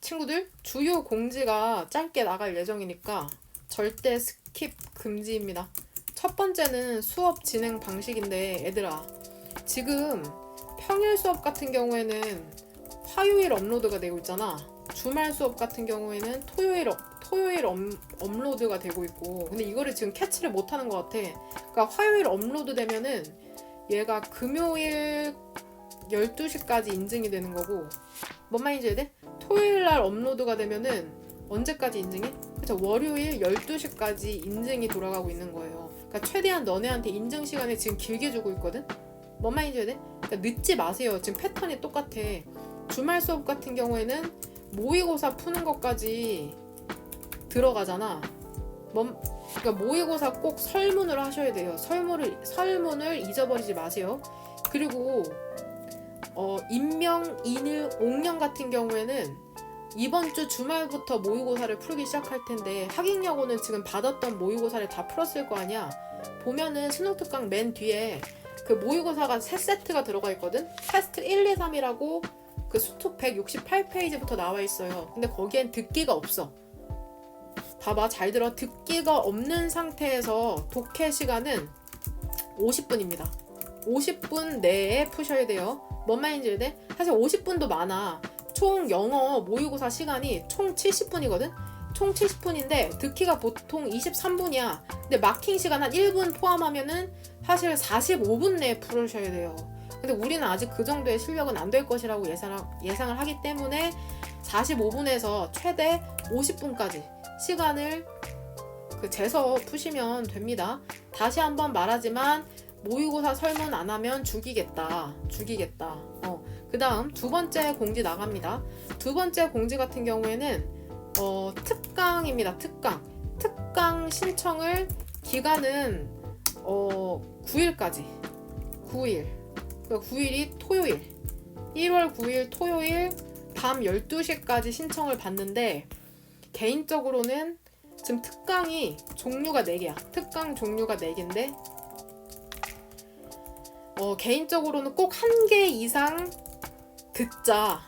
친구들, 주요 공지가 짧게 나갈 예정이니까 절대 스킵 금지입니다. 첫 번째는 수업 진행 방식인데, 얘들아, 지금 평일 수업 같은 경우에는 화요일 업로드가 되고 있잖아. 주말 수업 같은 경우에는 토요일 업로드가 되고 있고, 근데 이거를 지금 캐치를 못하는 것 같아. 그러니까 화요일 업로드 되면은 얘가 금요일 12시까지 인증이 되는 거고, 뭔 말인지 이해돼? 토요일 날 업로드가 되면은 언제까지 인증해? 그쵸, 월요일 12시까지 인증이 돌아가고 있는 거예요. 그러니까 최대한 너네한테 인증 시간을 지금 길게 주고 있거든? 뭔 말인지 이해돼? 그러니까 늦지 마세요. 지금 패턴이 똑같아. 주말 수업 같은 경우에는 모의고사 푸는 것까지 들어가잖아. 그러니까 모의고사 꼭 설문을 하셔야 돼요. 설문을 잊어버리지 마세요. 그리고 인명, 인일, 옥령 같은 경우에는 이번 주 주말부터 모의고사를 풀기 시작할 텐데, 학익여고는 지금 받았던 모의고사를 다 풀었을 거 아니야. 보면은 신호특강 맨 뒤에 그 모의고사가 3세트가 들어가 있거든. 테스트 1, 2, 3이라고 그 수특 168페이지부터 나와 있어요. 근데 거기엔 듣기가 없어. 봐봐, 잘 들어. 듣기가 없는 상태에서 독해 시간은 50분입니다. 50분 내에 푸셔야 돼요. 뭔 말인지 이해돼? 사실 50분도 많아. 총 영어 모의고사 시간이 총 70분이거든? 총 70분인데 듣기가 보통 23분이야. 근데 마킹 시간 한 1분 포함하면은 사실 45분 내에 풀으셔야 돼요. 근데 우리는 아직 그 정도의 실력은 안 될 것이라고 예상을 하기 때문에 45분에서 최대 50분까지 시간을 재서 푸시면 됩니다. 다시 한번 말하지만 모의고사 설문 안 하면 죽이겠다. 그 다음 두 번째 공지 나갑니다. 두 번째 공지 같은 경우에는 특강입니다. 특강 신청을 기간은 9일까지. 9일. 그러니까 9일이 토요일. 1월 9일 토요일 밤 12시까지 신청을 받는데, 개인적으로는 지금 특강이 종류가 4개야. 특강 종류가 4개인데, 개인적으로는 꼭 1개 이상 듣자.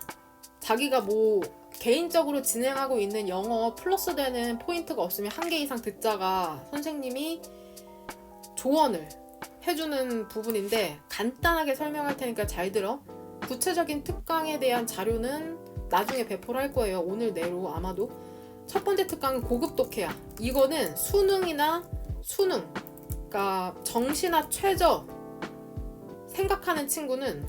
자기가 뭐 개인적으로 진행하고 있는 영어 플러스 되는 포인트가 없으면 1개 이상 듣자가 선생님이 조언을 해주는 부분인데, 간단하게 설명할 테니까 잘 들어. 구체적인 특강에 대한 자료는 나중에 배포를 할 거예요. 오늘 내로 아마도. 첫 번째 특강은 고급 독해야. 이거는 수능, 그러니까 정시나 최저 생각하는 친구는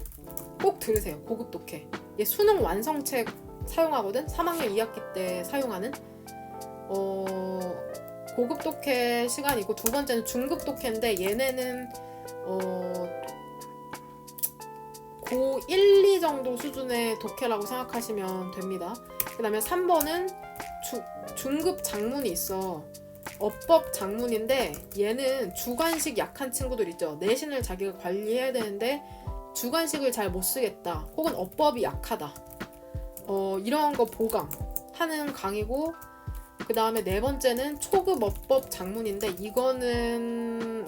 꼭 들으세요. 고급 독해. 얘 수능 완성책 사용하거든? 3학년 2학기 때 사용하는 고급 독해 시간이고, 두 번째는 중급 독해인데 얘네는 고 1, 2 정도 수준의 독해라고 생각하시면 됩니다. 그 다음에 3번은 중급 작문이 있어. 어법 작문인데 얘는 주관식 약한 친구들 있죠. 내신을 자기가 관리해야 되는데 주관식을 잘 못 쓰겠다, 혹은 어법이 약하다, 이런 거 보강하는 강의고, 그 다음에 네 번째는 초급 어법 작문인데 이거는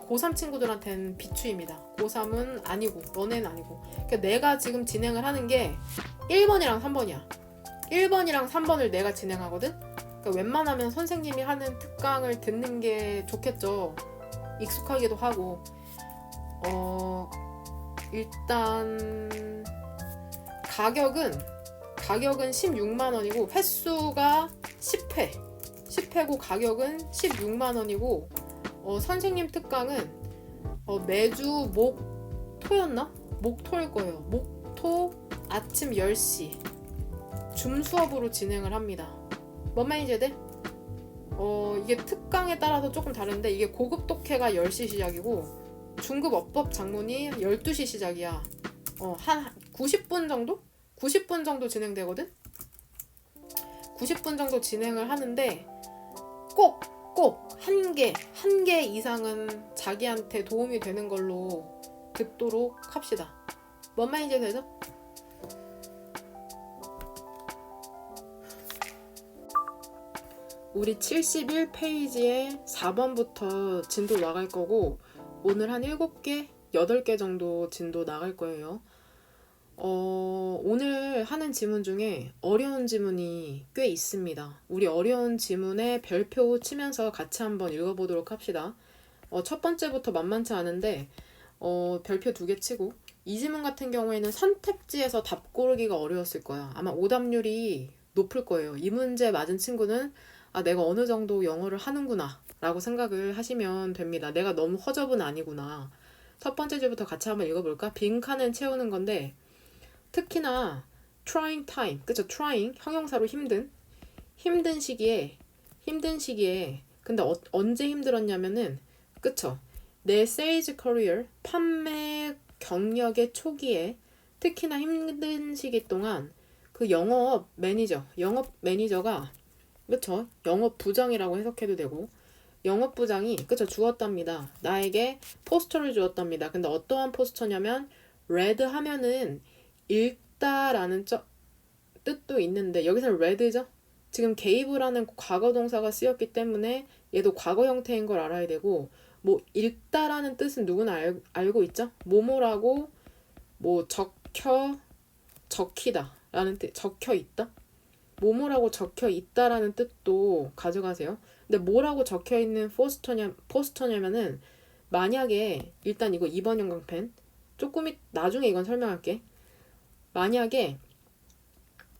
고3 친구들한테는 비추입니다. 고3은 아니고 너네는 아니고. 그러니까 내가 지금 진행을 하는 게 1번이랑 3번이야 1번이랑 3번을 내가 진행하거든. 그러니까 웬만하면 선생님이 하는 특강을 듣는 게 좋겠죠. 익숙하기도 하고. 일단 가격은 16만원이고 횟수가 10회고 가격은 16만원이고, 선생님 특강은 매주 목토일 거예요. 목토 아침 10시 줌 수업으로 진행을 합니다. 뭔 말인지 이해돼? 이게 특강에 따라서 조금 다른데, 이게 고급 독해가 10시 시작이고 중급 어법 작문이 12시 시작이야. 한 90분 정도? 90분 정도 진행되거든? 90분 정도 진행을 하는데 꼭 한 개 이상은 자기한테 도움이 되는 걸로 듣도록 합시다. 뭔 말인지 되죠? 우리 71페이지에 4번부터 진도 나갈 거고, 오늘 한 7개, 8개 정도 진도 나갈 거예요. 오늘 하는 지문 중에 어려운 지문이 꽤 있습니다. 우리 어려운 지문에 별표 치면서 같이 한번 읽어보도록 합시다. 첫 번째부터 만만치 않은데, 별표 2개 치고, 이 지문 같은 경우에는 선택지에서 답 고르기가 어려웠을 거야. 아마 오답률이 높을 거예요. 이 문제 맞은 친구는, 아, 내가 어느 정도 영어를 하는구나, 라고 생각을 하시면 됩니다. 내가 너무 허접은 아니구나. 첫 번째 줄부터 같이 한번 읽어볼까? 빈칸은 채우는 건데, 특히나 trying time, 그쵸? trying, 형용사로 힘든 시기에 근데 언제 힘들었냐면은, 그쵸? 내 sales career, 판매 경력의 초기에 특히나 힘든 시기 동안 그 영업 매니저가, 그쵸? 영업 부장이라고 해석해도 되고, 영업 부장이, 그쵸? 주었답니다. 나에게 포스터를 주었답니다. 근데 어떠한 포스터냐면, read 하면은 읽다라는 뜻도 있는데, 여기서는 read죠? 지금 gave라는 과거 동사가 쓰였기 때문에 얘도 과거 형태인 걸 알아야 되고, 뭐 읽다라는 뜻은 누구나 알고 있죠? 뭐뭐라고 뭐 적히다 라는 뜻, 적혀 있다? 뭐뭐라고 적혀 있다라는 뜻도 가져가세요. 근데 뭐라고 적혀 있는 포스터냐면은, 만약에 일단 이거 2번 형광펜 조금 나중에 이건 설명할게. 만약에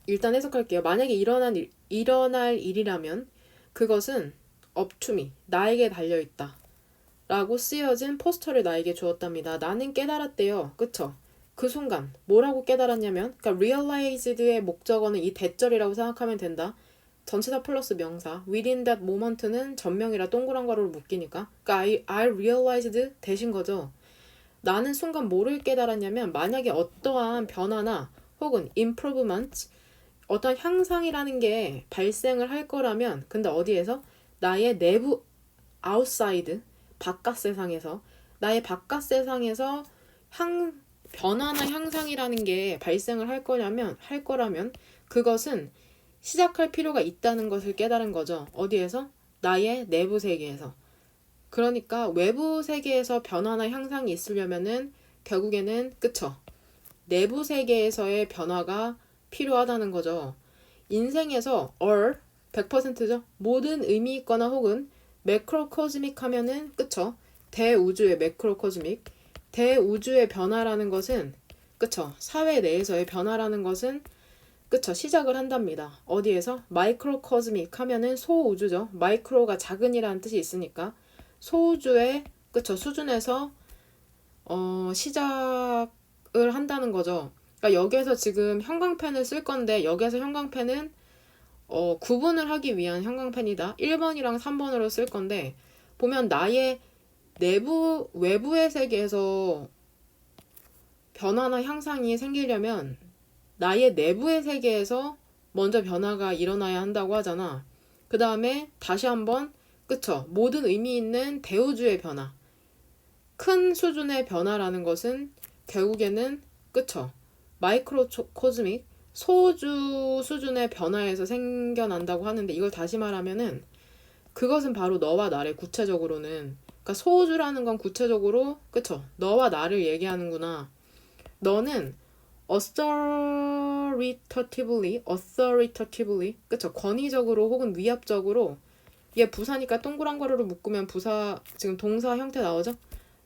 일단 해석할게요. 만약에 일어날 일이라면 그것은 up to me, 나에게 달려있다 라고 쓰여진 포스터를 나에게 주었답니다. 나는 깨달았대요. 그쵸? 그 순간 뭐라고 깨달았냐면, 그러니까 realized의 목적어는 이 대절이라고 생각하면 된다. 전치사 플러스 명사. within that moment는 전명이라 동그란 괄호로 묶이니까. 그러니까 I realized 대신 거죠. 나는 순간 뭐를 깨달았냐면, 만약에 어떠한 변화나 혹은 improvement, 어떤 향상이라는 게 발생을 할 거라면, 근데 어디에서? 나의 내부 outside, 바깥 세상에서, 나의 바깥 세상에서 변화나 향상이라는 게 발생을 할 거라면 그것은 시작할 필요가 있다는 것을 깨달은 거죠. 어디에서? 나의 내부 세계에서. 그러니까 외부 세계에서 변화나 향상이 있으려면은 결국에는, 그쵸? 내부 세계에서의 변화가 필요하다는 거죠. 인생에서 all 100%죠. 모든 의미 있거나 혹은 매크로코즈믹 하면은, 그쵸? 대우주의 매크로코즈믹, 대우주의 변화라는 것은, 그쵸? 사회 내에서의 변화라는 것은, 그쵸? 시작을 한답니다. 어디에서? 마이크로코즈믹 하면은 소우주죠. 마이크로가 작은이라는 뜻이 있으니까 소우주의, 그쵸? 수준에서 시작을 한다는 거죠. 그러니까 여기에서 지금 형광펜을 쓸 건데, 여기에서 형광펜은 구분을 하기 위한 형광펜이다. 1번이랑 3번으로 쓸 건데, 보면 나의 외부의 세계에서 변화나 향상이 생기려면 나의 내부의 세계에서 먼저 변화가 일어나야 한다고 하잖아. 그 다음에 다시 한번, 그쵸? 모든 의미 있는 대우주의 변화, 큰 수준의 변화라는 것은 결국에는, 그쵸? 마이크로코즈믹, 소주 수준의 변화에서 생겨난다고 하는데, 이걸 다시 말하면은 그것은 바로 너와 나를 구체적으로는, 그러니까 소주라는 건 구체적으로, 그쵸? 너와 나를 얘기하는구나. 너는 authoritatively, 그쵸? 권위적으로 혹은 위압적으로, 얘 부사니까 동그란 괄호로 묶으면 부사, 지금 동사 형태 나오죠?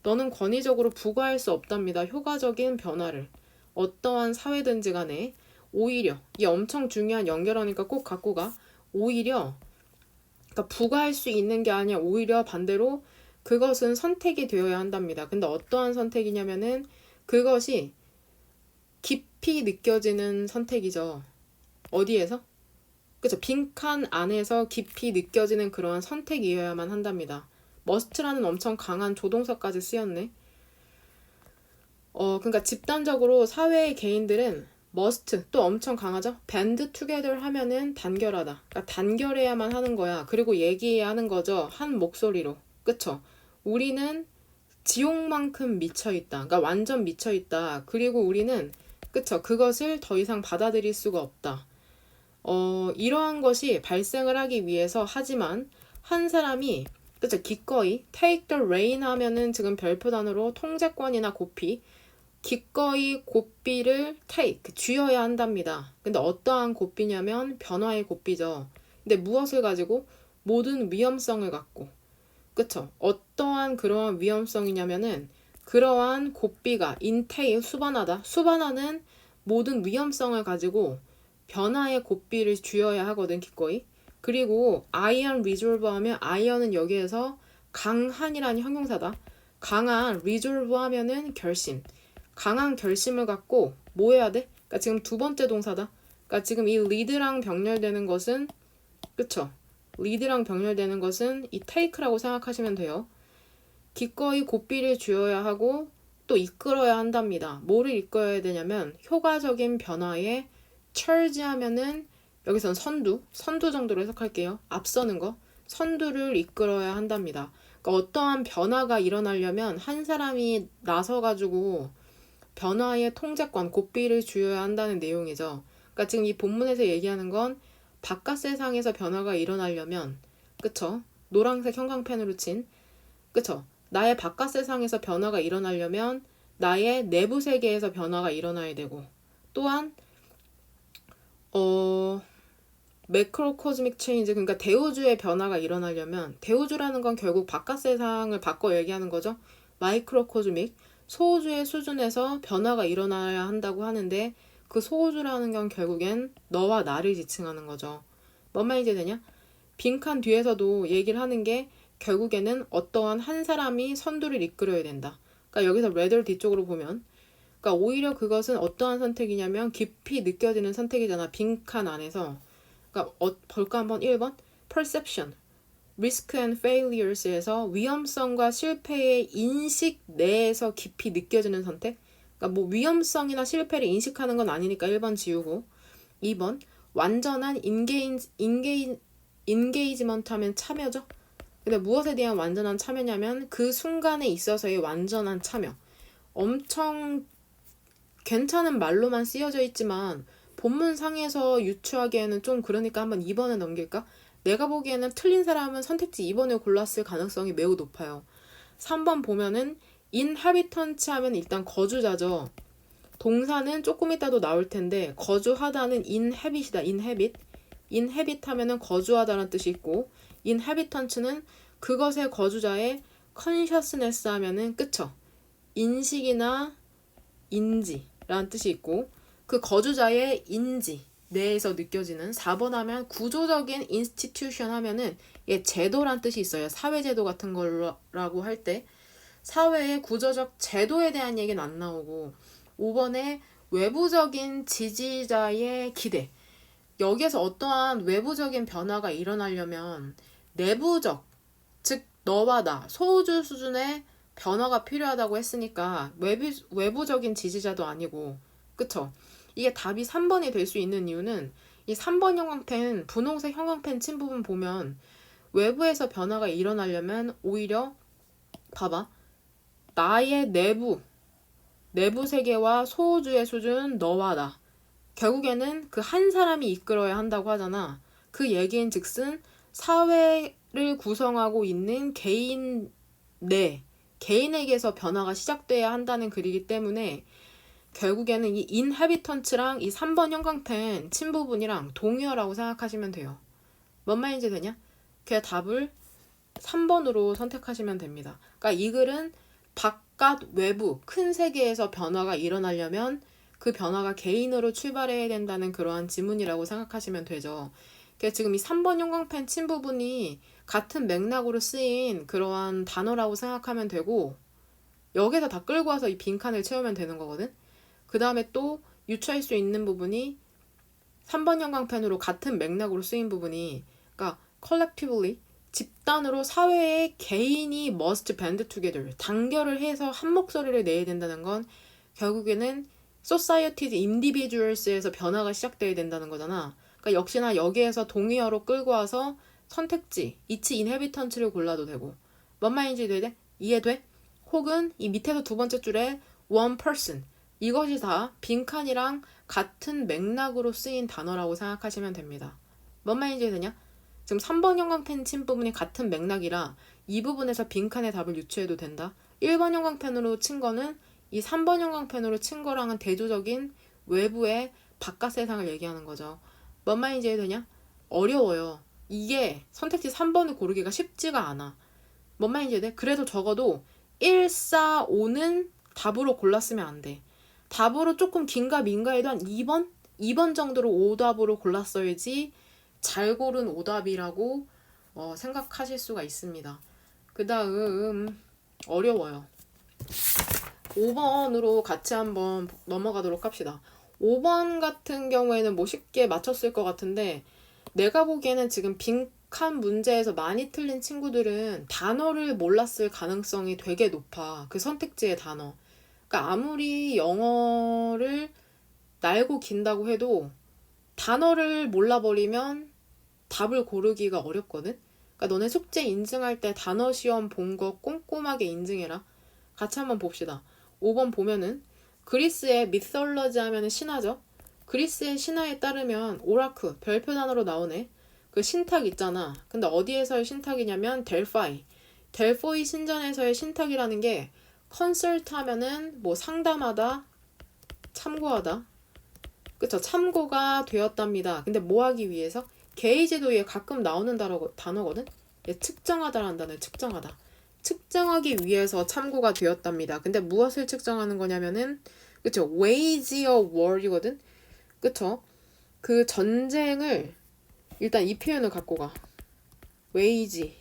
너는 권위적으로 부과할 수 없답니다. 효과적인 변화를. 어떠한 사회든지 간에 오히려, 이게 엄청 중요한 연결어니까 꼭 갖고 가. 오히려, 그러니까 부과할 수 있는 게 아니라 오히려 반대로 그것은 선택이 되어야 한답니다. 근데 어떠한 선택이냐면은 그것이 깊이 느껴지는 선택이죠. 어디에서? 그쵸? 빈칸 안에서 깊이 느껴지는 그러한 선택이어야만 한답니다. must라는 엄청 강한 조동사까지 쓰였네. 그러니까 집단적으로 사회의 개인들은 must 또 엄청 강하죠. band together 하면은 단결하다. 그러니까 단결해야만 하는 거야. 그리고 얘기해야 하는 거죠. 한 목소리로. 그쵸? 우리는 지옥만큼 미쳐있다. 그러니까 완전 미쳐있다. 그리고 우리는, 그쵸? 그것을 더 이상 받아들일 수가 없다. 이러한 것이 발생을 하기 위해서, 하지만 한 사람이, 그쵸? 기꺼이 take the rein 하면은 지금 별표 단어로 통제권이나 고피, 기꺼이 고삐를 take, 쥐어야 한답니다. 근데 어떠한 고삐냐면 변화의 고삐죠. 근데 무엇을 가지고? 모든 위험성을 갖고. 그쵸? 어떠한 그러한 위험성이냐면은 그러한 고삐가 entail, 수반하다. 수반하는 모든 위험성을 가지고 변화의 고삐를 쥐어야 하거든, 기꺼이. 그리고 iron resolve 하면 iron은 여기에서 강한이라는 형용사다. 강한 resolve 하면은 결심. 강한 결심을 갖고 뭐 해야 돼? 그러니까 지금 두 번째 동사다. 그러니까 지금 이 lead랑 병렬되는 것은 그쵸? lead랑 병렬되는 것은 이 take라고 생각하시면 돼요. 기꺼이 고삐를 쥐어야 하고 또 이끌어야 한답니다. 뭐를 이끌어야 되냐면 효과적인 변화에 charge 하면은 여기선 선두 정도로 해석할게요. 앞서는 거, 선두를 이끌어야 한답니다. 그러니까 어떠한 변화가 일어나려면 한 사람이 나서가지고 변화의 통제권, 고삐를 쥐어야 한다는 내용이죠. 그러니까 지금 이 본문에서 얘기하는 건 바깥 세상에서 변화가 일어나려면, 그쵸? 노란색 형광펜으로 친, 그쵸? 나의 바깥 세상에서 변화가 일어나려면 나의 내부 세계에서 변화가 일어나야 되고, 또한 매크로코즈믹 체인지, 그러니까 대우주의 변화가 일어나려면, 대우주라는 건 결국 바깥 세상을 바꿔 얘기하는 거죠. 마이크로코즈믹, 소우주의 수준에서 변화가 일어나야 한다고 하는데 그 소우주라는 건 결국엔 너와 나를 지칭하는 거죠. 뭔 말인지 되냐? 빈칸 뒤에서도 얘기를 하는 게 결국에는 어떠한 한 사람이 선두를 이끌어야 된다. 그러니까 여기서 rather 뒤쪽으로 보면 그러니까 오히려 그것은 어떠한 선택이냐면 깊이 느껴지는 선택이잖아. 빈칸 안에서. 그러니까 볼까 한번 1번 perception, risk and failures에서 위험성과 실패의 인식 내에서 깊이 느껴지는 선택. 그러니까 뭐 위험성이나 실패를 인식하는 건 아니니까 1번 지우고 2번 완전한 인게이지먼트 하면 참여죠. 근데 무엇에 대한 완전한 참여냐면 그 순간에 있어서의 완전한 참여. 엄청 괜찮은 말로만 쓰여져 있지만 본문상에서 유추하기에는 좀 그러니까 한번 2번에 넘길까? 내가 보기에는 틀린 사람은 선택지 2번을 골랐을 가능성이 매우 높아요. 3번 보면은 inhabitants 하면 일단 거주자죠. 동사는 조금 이따도 나올 텐데 거주하다는 inhabit이다. inhabit 하면은 거주하다라는 뜻이 있고 inhabitants는 그것의 거주자의 consciousness 하면은 그쵸? 인식이나 인지라는 뜻이 있고 그 거주자의 인지 내에서 느껴지는 4번 하면 구조적인 institution 하면은 예, 제도란 뜻이 있어요. 사회제도 같은 거라고 할 때 사회의 구조적 제도에 대한 얘기는 안 나오고 5번에 외부적인 지지자의 기대. 여기에서 어떠한 외부적인 변화가 일어나려면 내부적, 즉 너와 나, 소우주 수준의 변화가 필요하다고 했으니까 외부적인 지지자도 아니고 그쵸? 이게 답이 3번이 될 수 있는 이유는 이 3번 형광펜, 분홍색 형광펜 친 부분 보면 외부에서 변화가 일어나려면 오히려 봐봐. 나의 내부 세계와 소우주의 수준 너와 나. 결국에는 그 한 사람이 이끌어야 한다고 하잖아. 그 얘기인 즉슨 사회를 구성하고 있는 개인에게서 변화가 시작돼야 한다는 글이기 때문에 결국에는 이 inhabitants랑 이 3번 형광펜 친 부분이랑 동의어라고 생각하시면 돼요. 뭔 말인지 되냐? 그냥 답을 3번으로 선택하시면 됩니다. 그러니까 이 글은 바깥 외부 큰 세계에서 변화가 일어나려면 그 변화가 개인으로 출발해야 된다는 그러한 지문이라고 생각하시면 되죠. 그러니까 지금 이 3번 형광펜 친 부분이 같은 맥락으로 쓰인 그러한 단어라고 생각하면 되고 여기서 다 끌고 와서 이 빈칸을 채우면 되는 거거든. 그 다음에 또 유추할 수 있는 부분이 3번 형광펜으로 같은 맥락으로 쓰인 부분이 그러니까 collectively 집단으로 사회의 개인이 must band together 단결을 해서 한 목소리를 내야 된다는 건 결국에는 societies, individuals에서 변화가 시작돼야 된다는 거잖아. 그러니까 역시나 여기에서 동의어로 끌고 와서 선택지 each inhabitants를 골라도 되고 뭔 말인지 이해돼? 혹은 이 밑에서 두 번째 줄에 one person 이것이 다 빈칸이랑 같은 맥락으로 쓰인 단어라고 생각하시면 됩니다. 뭔 말인지 되냐? 지금 3번 형광펜 친 부분이 같은 맥락이라 이 부분에서 빈칸의 답을 유추해도 된다. 1번 형광펜으로 친 거는 이 3번 형광펜으로 친 거랑은 대조적인 외부의 바깥 세상을 얘기하는 거죠. 뭔 말인지 이해되냐? 어려워요. 이게 선택지 3번을 고르기가 쉽지가 않아. 뭔 말인지 이해돼? 그래도 적어도 1, 4, 5는 답으로 골랐으면 안 돼. 답으로 조금 긴가 민가 해도 한 2번? 2번 정도로 오답으로 골랐어야지 잘 고른 오답이라고 생각하실 수가 있습니다. 그 다음 어려워요. 5번으로 같이 한번 넘어가도록 합시다. 5번 같은 경우에는 뭐 쉽게 맞췄을 것 같은데 내가 보기에는 지금 빈칸 문제에서 많이 틀린 친구들은 단어를 몰랐을 가능성이 되게 높아. 그 선택지의 단어. 그러니까 아무리 영어를 날고 긴다고 해도 단어를 몰라버리면 답을 고르기가 어렵거든. 그러니까 너네 숙제 인증할 때 단어 시험 본 거 꼼꼼하게 인증해라. 같이 한번 봅시다. 5번 보면은 그리스의 미솔러지 하면은 신화죠. 그리스의 신화에 따르면 오라크 별표 단어로 나오네. 그 신탁 있잖아. 근데 어디에서의 신탁이냐면 델파이. 델포이 신전에서의 신탁이라는 게 컨설트 하면은 뭐 상담하다, 참고하다. 그쵸? 참고가 되었답니다. 근데 뭐 하기 위해서? 게이지도 얘 가끔 나오는 단어거든? 얘 측정하다라는 단어에 측정하다. 측정하기 위해서 참고가 되었답니다. 근데 무엇을 측정하는 거냐면은 그쵸? wage a war이거든? 그쵸? 그 전쟁을 일단 이 표현을 갖고 가. wage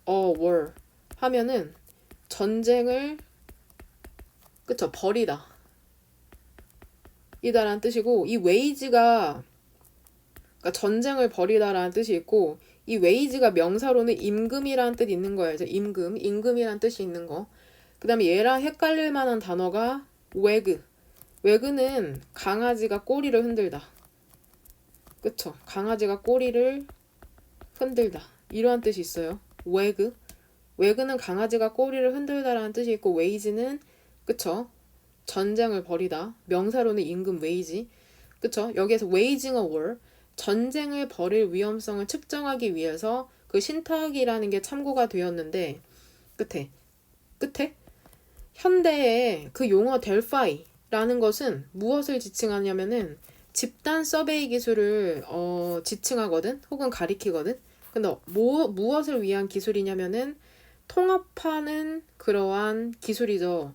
a war 하면은 전쟁을 그쵸? 벌이다. 이다라는 뜻이고 이 wage가 그러니까 전쟁을 벌이다라는 뜻이 있고 이 wage가 명사로는 임금이라는 뜻이 있는 거예요. 이제 임금이라는 뜻이 있는 거. 그 다음에 얘랑 헷갈릴 만한 단어가 wag. wag는 강아지가 꼬리를 흔들다. 그쵸? 강아지가 꼬리를 흔들다. 이러한 뜻이 있어요. wag. wag는 강아지가 꼬리를 흔들다라는 뜻이 있고 wage는 그쵸? 전쟁을 벌이다. 명사로는 임금 wage. 그쵸? 여기에서 waging a war. 전쟁을 벌일 위험성을 측정하기 위해서 그 신탁이라는 게 참고가 되었는데 끝에 현대의 그 용어 델파이라는 것은 무엇을 지칭하냐면은 집단 서베이 기술을 지칭하거든 혹은 가리키거든. 근데 무엇을 위한 기술이냐면은 통합하는 그러한 기술이죠.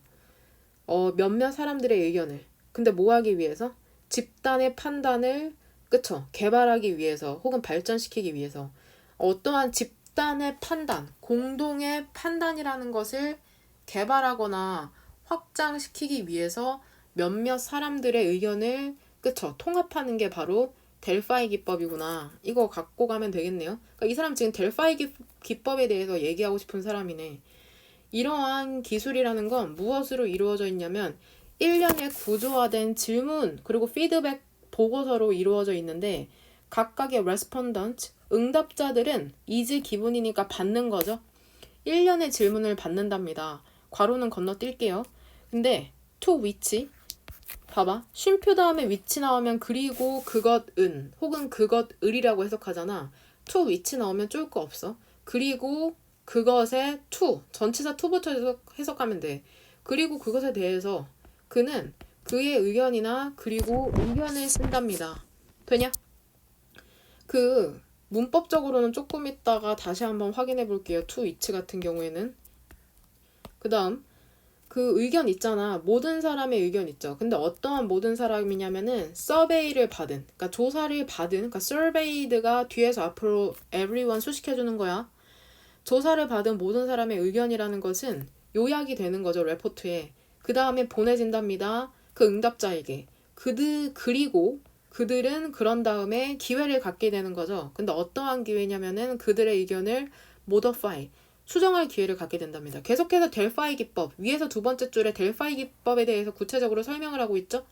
몇몇 사람들의 의견을. 근데 뭐 하기 위해서? 집단의 판단을 그쵸? 개발하기 위해서 혹은 발전시키기 위해서 어떠한 집단의 판단, 공동의 판단이라는 것을 개발하거나 확장시키기 위해서 몇몇 사람들의 의견을 그쵸? 통합하는 게 바로 델파이 기법이구나. 이거 갖고 가면 되겠네요. 그러니까 이 사람 지금 델파이 기법에 대해서 얘기하고 싶은 사람이네. 이러한 기술이라는 건 무엇으로 이루어져 있냐면 일련의 구조화된 질문 그리고 피드백 보고서로 이루어져 있는데 각각의 respondent, 응답자들은 이지 기분이니까 받는 거죠. 1년의 질문을 받는답니다. 괄호는 건너뛸게요. 근데 to which 봐봐. 쉼표 다음에 which 나오면 그리고 그것은 혹은 그것을이라고 해석하잖아. to which 나오면 쫄 거 없어. 그리고 그것에 to 전치사 to부터 해석하면 돼. 그리고 그것에 대해서 그는 그의 의견이나 그리고 의견을 쓴답니다. 되냐? 그 문법적으로는 조금 있다가 다시 한번 확인해 볼게요. to which 같은 경우에는. 그 다음 그 의견 있잖아. 모든 사람의 의견 있죠. 근데 어떠한 모든 사람이냐면은 서베이를 받은 그러니까 조사를 받은 그러니까 surveyed가 뒤에서 앞으로 everyone 수식해주는 거야. 조사를 받은 모든 사람의 의견이라는 것은 요약이 되는 거죠. 레포트에. 그 다음에 보내진답니다. 그 응답자에게. 그리고 그들은 그런 다음에 기회를 갖게 되는 거죠. 근데 어떠한 기회냐면은 그들의 의견을 modify, 수정할 기회를 갖게 된답니다. 계속해서 델파이 기법, 위에서 두 번째 줄에 델파이 기법에 대해서 구체적으로 설명을 하고 있죠.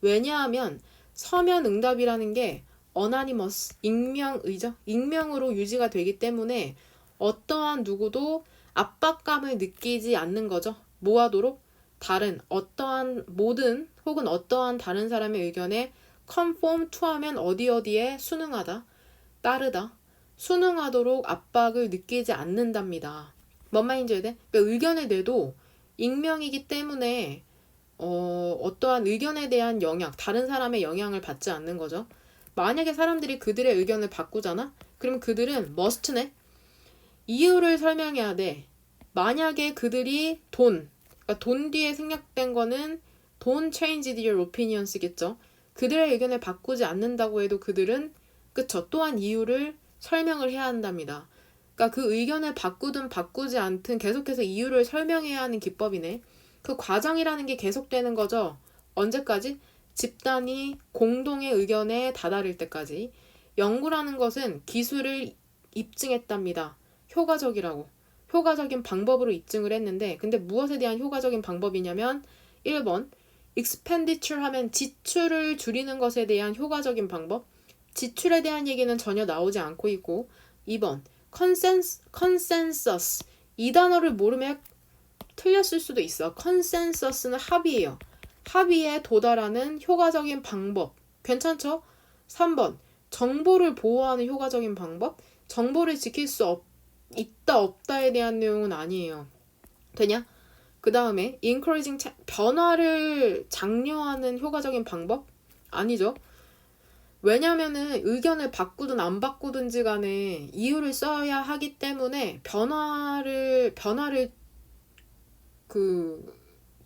왜냐하면 서면 응답이라는 게 anonymous, 익명의죠. 익명으로 유지가 되기 때문에 어떠한 누구도 압박감을 느끼지 않는 거죠. 뭐 하도록? 다른 어떠한 모든 혹은 어떠한 다른 사람의 의견에 conform to 하면 어디에 순응하다, 따르다, 순응하도록 압박을 느끼지 않는답니다. 뭔 말인지 알지? 그러니까 의견을 내도 익명이기 때문에 어떠한 의견에 대한 영향, 다른 사람의 영향을 받지 않는 거죠. 만약에 사람들이 그들의 의견을 바꾸잖아? 그럼 그들은 must네? 이유를 설명해야 돼. 만약에 그들이 그러니까 돈 뒤에 생략된 거는 don't change their opinions겠죠. 그들의 의견을 바꾸지 않는다고 해도 그들은 그쵸. 또한 이유를 설명을 해야 한답니다. 그러니까 그 의견을 바꾸든 바꾸지 않든 계속해서 이유를 설명해야 하는 기법이네. 그 과정이라는 게 계속되는 거죠. 언제까지? 집단이 공동의 의견에 다다를 때까지. 연구라는 것은 기술을 입증했답니다. 효과적이라고. 효과적인 방법으로 입증을 했는데 근데 무엇에 대한 효과적인 방법이냐면 1번 expenditure 하면 지출을 줄이는 것에 대한 효과적인 방법. 지출에 대한 얘기는 전혀 나오지 않고 있고 2번 consensus 이 단어를 모르면 틀렸을 수도 있어. consensus는 합의예요. 합의에 도달하는 효과적인 방법. 괜찮죠? 3번 정보를 보호하는 효과적인 방법. 정보를 지킬 수 있다 없다에 대한 내용은 아니에요. 되냐? 그 다음에 encouraging 변화를 장려하는 효과적인 방법? 아니죠. 왜냐면은 의견을 바꾸든 안 바꾸든지 간에 이유를 써야 하기 때문에 변화를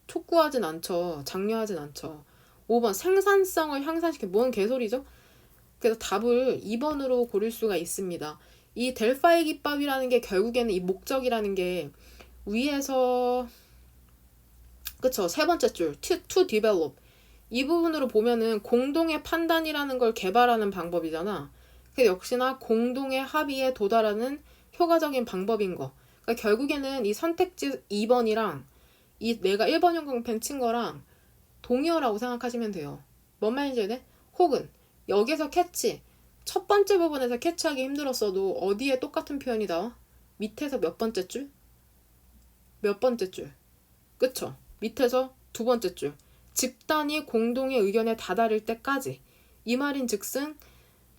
촉구하진 않죠. 장려하진 않죠. 5번 생산성을 향상시켜. 뭔 개소리죠? 그래서 답을 2번으로 고를 수가 있습니다. 이 델파이 기법이라는 게 결국에는 이 목적이라는 게 위에서 그쵸. 세 번째 줄 to develop 이 부분으로 보면은 공동의 판단이라는 걸 개발하는 방법이잖아. 그 역시나 공동의 합의에 도달하는 효과적인 방법인 거. 그러니까 결국에는 이 선택지 2번이랑 이 내가 1번 형광펜 친 거랑 동의어라고 생각하시면 돼요. 뭔 말인지 돼? 혹은 여기서 캐치 첫 번째 부분에서 캐치하기 힘들었어도 어디에 똑같은 표현이 나와? 밑에서 몇 번째 줄? 몇 번째 줄? 그쵸? 밑에서 두 번째 줄. 집단이 공동의 의견에 다다를 때까지. 이 말인 즉슨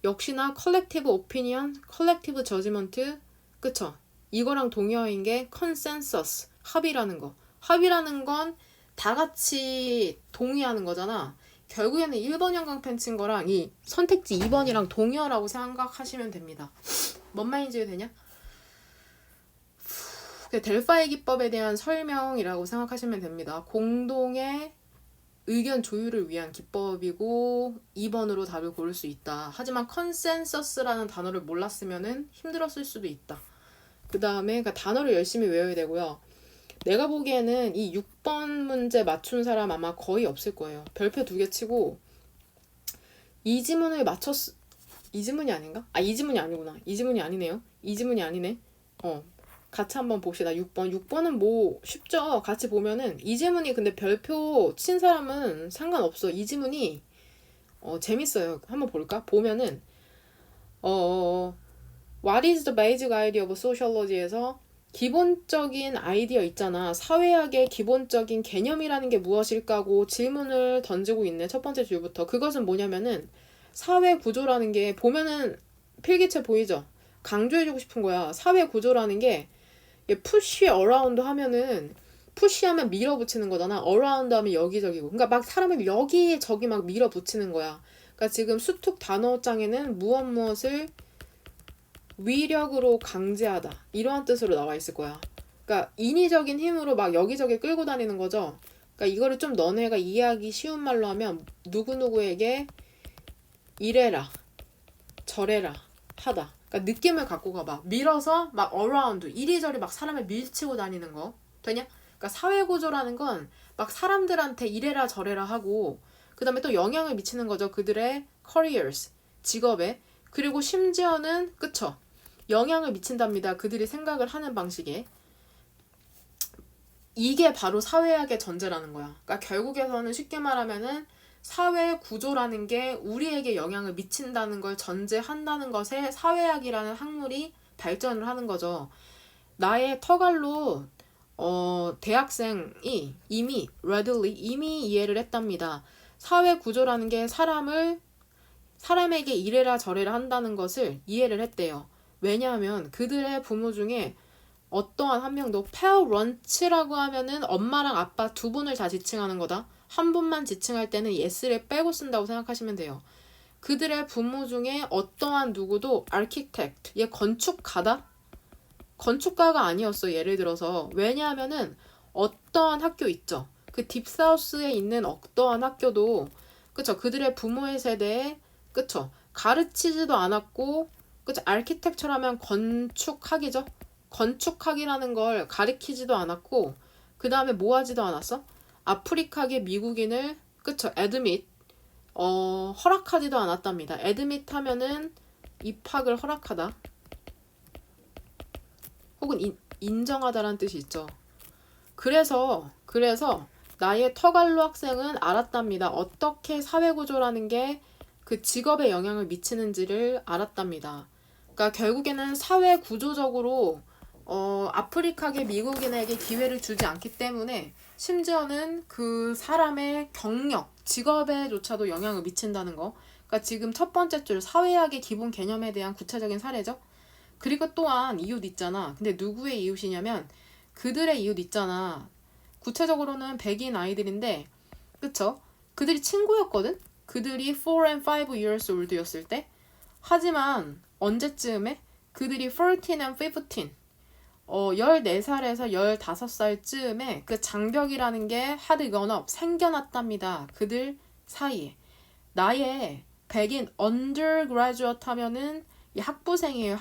역시나 collective opinion, collective judgment 그쵸? 이거랑 동의어인 게 consensus, 합의라는 거. 합의라는 건 다 같이 동의하는 거잖아. 결국에는 1번 형광펜 친 거랑 이 선택지 2번이랑 동의어라고 생각하시면 됩니다. 뭔 말인지 되냐? 델파이 기법에 대한 설명이라고 생각하시면 됩니다. 공동의 의견 조율을 위한 기법이고 2번으로 답을 고를 수 있다. 하지만 컨센서스라는 단어를 몰랐으면 힘들었을 수도 있다. 그 다음에 단어를 열심히 외워야 되고요. 내가 보기에는 이 6번 문제 맞춘 사람 아마 거의 없을 거예요. 별표 2개 치고 이 지문을 이 지문이 아닌가? 이 지문이 아니구나. 이 지문이 아니네요. 이 지문이 아니네. 같이 한번 봅시다. 6번. 6번은 뭐 쉽죠. 같이 보면은 이 지문이 근데 별표 친 사람은 상관없어. 이 지문이 재밌어요. 한번 볼까? 보면은 What is the basic idea of sociology에서 기본적인 아이디어 있잖아. 사회학의 기본적인 개념이라는 게 무엇일까고 질문을 던지고 있네. 첫 번째 줄부터. 그것은 뭐냐면은 사회 구조라는 게 보면은 필기체 보이죠? 강조해주고 싶은 거야. 사회 구조라는 게 push around 하면은 push하면 밀어붙이는 거잖아. around 하면 여기저기고. 그러니까 막 사람을 여기저기 막 밀어붙이는 거야. 그러니까 지금 수특 단어장에는 무엇을 위력으로 강제하다 이러한 뜻으로 나와 있을 거야. 그러니까 인위적인 힘으로 막 여기저기 끌고 다니는 거죠. 그러니까 이거를 좀 너네가 이해하기 쉬운 말로 하면 누구누구에게 이래라 저래라 하다. 그러니까 느낌을 갖고 가봐. 밀어서 막 around 이리저리 막 사람을 밀치고 다니는 거 되냐? 그러니까 사회구조라는 건 막 사람들한테 이래라 저래라 하고 그 다음에 또 영향을 미치는 거죠. 그들의 careers 직업에. 그리고 심지어는 그쵸? 영향을 미친답니다. 그들이 생각을 하는 방식에. 이게 바로 사회학의 전제라는 거야. 그러니까 결국에서는 쉽게 말하면은 사회 구조라는 게 우리에게 영향을 미친다는 걸 전제한다는 것에 사회학이라는 학문이 발전을 하는 거죠. 나의 터갈로 대학생이 이미 이해를 했답니다. 사회 구조라는 게 사람에게 이래라 저래라 한다는 것을 이해를 했대요. 왜냐하면 그들의 부모 중에 어떠한 한 명도 parent라고 하면은 엄마랑 아빠 두 분을 다 지칭하는 거다. 한 분만 지칭할 때는 yes를 빼고 쓴다고 생각하시면 돼요. 그들의 부모 중에 어떠한 누구도 architect, 얘 건축가다? 건축가가 아니었어. 예를 들어서. 왜냐하면은 어떠한 학교 있죠. 그 딥사우스에 있는 어떠한 학교도 그쵸. 그들의 부모의 세대에 그쵸. 가르치지도 않았고 그쵸. 아키텍처라면 건축학이죠. 건축학이라는 걸 가르치지도 않았고 그 다음에 뭐 하지도 않았어? 아프리카계 미국인을 그쵸. 애드밋 허락하지도 않았답니다. 애드밋 하면은 입학을 허락하다 혹은 인정하다라는 뜻이 있죠. 그래서 나의 터갈로 학생은 알았답니다. 어떻게 사회구조라는 게 그 직업에 영향을 미치는지를 알았답니다. 그러니까 결국에는 사회구조적으로 아프리카계 미국인에게 기회를 주지 않기 때문에 심지어는 그 사람의 경력, 직업에조차도 영향을 미친다는 거. 그러니까 지금 첫 번째 줄 사회학의 기본 개념에 대한 구체적인 사례죠. 그리고 또한 이웃 있잖아. 근데 누구의 이웃이냐면 그들의 이웃 있잖아. 구체적으로는 백인 아이들인데 그쵸? 그들이 친구였거든? 그들이 4 and 5 years old였을 때. 하지만 언제쯤에? 그들이 14 and 15 14살에서 15살쯤에 그 장벽이라는 게 had gone up, 생겨났답니다. 그들 사이에. 나의 백인 undergraduate 하면은 이 학부생이에요.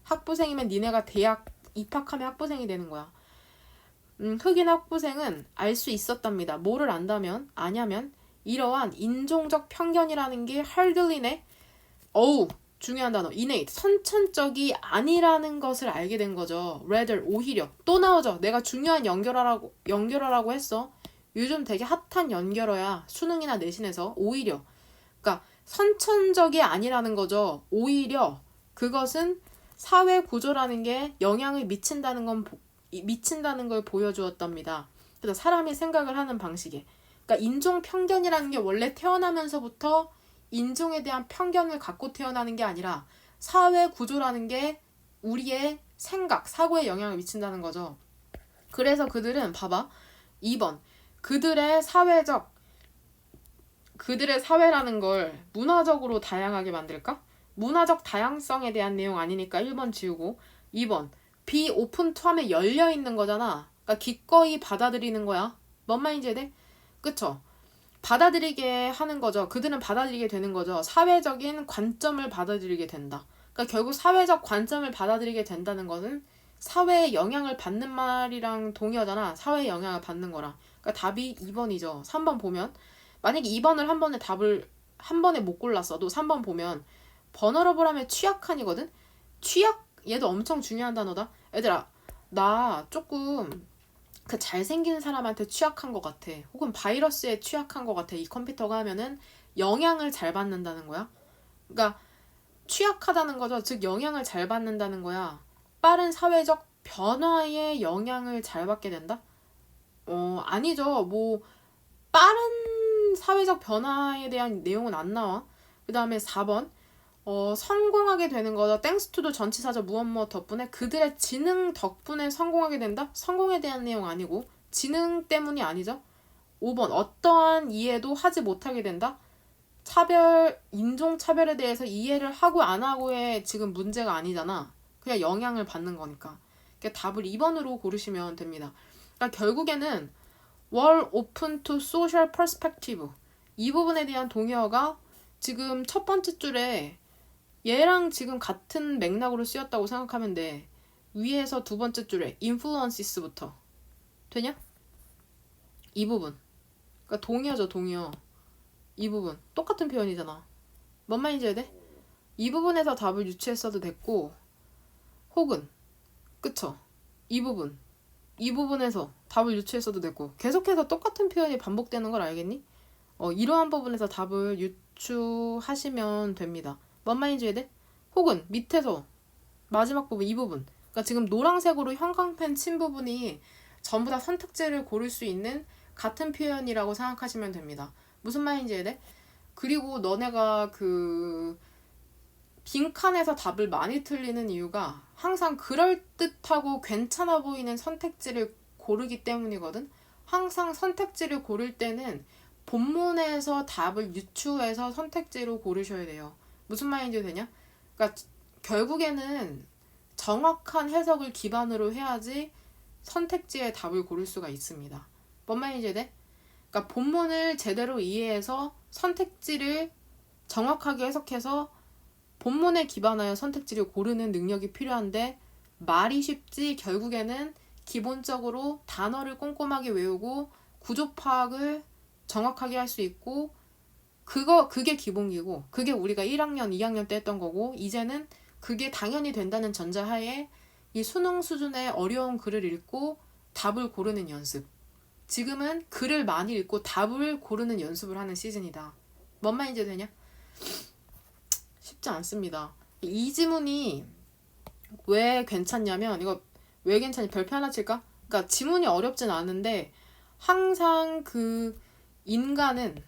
학부생이면 니네가 대학 입학하면 학부생이 되는 거야. 흑인 학부생은 알 수 있었답니다. 뭐를 안다면? 아냐면 이러한 인종적 편견이라는 게 hardly네. 어우, 중요한 단어. innate, 선천적이 아니라는 것을 알게 된 거죠. rather, 오히려. 또 나오죠. 내가 중요한 연결어라고 했어. 요즘 되게 핫한 연결어야. 수능이나 내신에서. 오히려. 그러니까 선천적이 아니라는 거죠. 오히려 그것은 사회 구조라는 게 영향을 미친다는 걸 보여주었답니다. 그래서 사람이 생각을 하는 방식에. 그러니까 인종 편견이라는 게 원래 태어나면서부터 인종에 대한 편견을 갖고 태어나는 게 아니라 사회 구조라는 게 우리의 생각, 사고에 영향을 미친다는 거죠. 그래서 그들은 봐봐. 2번. 그들의 사회라는 걸 문화적으로 다양하게 만들까? 문화적 다양성에 대한 내용 아니니까 1번 지우고 2번. be open to 하면 열려있는 거잖아. 그러니까 기꺼이 받아들이는 거야. 뭔 말인지 이해돼? 그쵸? 받아들이게 하는 거죠. 그들은 받아들이게 되는 거죠. 사회적인 관점을 받아들이게 된다. 그러니까 결국 사회적 관점을 받아들이게 된다는 것은 사회에 영향을 받는 말이랑 동의하잖아. 사회에 영향을 받는 거랑. 그러니까 답이 2번이죠. 3번 보면 만약에 2번을 한 번에 못 골랐어도 3번 보면 버너러블하면 취약한이거든? 얘도 엄청 중요한 단어다. 얘들아, 나 조금 그 잘생긴 사람한테 취약한 것 같아. 혹은 바이러스에 취약한 것 같아. 이 컴퓨터가 하면은 영향을 잘 받는다는 거야. 그러니까 취약하다는 거죠. 즉 영향을 잘 받는다는 거야. 빠른 사회적 변화에 영향을 잘 받게 된다? 아니죠. 뭐 빠른 사회적 변화에 대한 내용은 안 나와. 그 다음에 4번. 성공하게 되는 거죠. 땡스 투도 전치사죠. 무엇 덕분에 그들의 지능 덕분에 성공하게 된다? 성공에 대한 내용 아니고 지능 때문이 아니죠. 5번 어떠한 이해도 하지 못하게 된다? 인종차별에 대해서 이해를 하고 안 하고의 지금 문제가 아니잖아. 그냥 영향을 받는 거니까. 그러니까 답을 2번으로 고르시면 됩니다. 그러니까 결국에는 were open to social perspective 이 부분에 대한 동의어가 지금 첫 번째 줄에 얘랑 지금 같은 맥락으로 쓰였다고 생각하면 돼. 위에서 두 번째 줄에 influences부터 되냐? 이 부분. 그러니까 동의어죠, 동의어. 이 부분. 똑같은 표현이잖아. 뭔 말인지 해야 돼? 이 부분에서 답을 유추했어도 됐고 혹은 그쵸? 이 부분에서 답을 유추했어도 됐고 계속해서 똑같은 표현이 반복되는 걸 알겠니? 이러한 부분에서 답을 유추하시면 됩니다. 뭔 말인지 이해돼? 혹은 밑에서 마지막 부분 이 부분 그러니까 지금 노란색으로 형광펜 친 부분이 전부 다 선택지를 고를 수 있는 같은 표현이라고 생각하시면 됩니다. 무슨 말인지 이해돼? 그리고 너네가 그 빈칸에서 답을 많이 틀리는 이유가 항상 그럴듯하고 괜찮아 보이는 선택지를 고르기 때문이거든. 항상 선택지를 고를 때는 본문에서 답을 유추해서 선택지로 고르셔야 돼요. 무슨 말인지 되냐? 그러니까 결국에는 정확한 해석을 기반으로 해야지 선택지의 답을 고를 수가 있습니다. 뭔 말인지 돼? 그러니까 본문을 제대로 이해해서 선택지를 정확하게 해석해서 본문에 기반하여 선택지를 고르는 능력이 필요한데 말이 쉽지 결국에는 기본적으로 단어를 꼼꼼하게 외우고 구조 파악을 정확하게 할 수 있고 그게 기본기고 그게 우리가 1학년, 2학년 때 했던 거고 이제는 그게 당연히 된다는 전제하에 이 수능 수준의 어려운 글을 읽고 답을 고르는 연습. 지금은 글을 많이 읽고 답을 고르는 연습을 하는 시즌이다. 뭔 말인지 되냐? 쉽지 않습니다. 이 지문이 왜 괜찮냐면 이거 왜 괜찮니? 별표 하나 칠까? 그러니까 지문이 어렵진 않은데 항상 그 인간은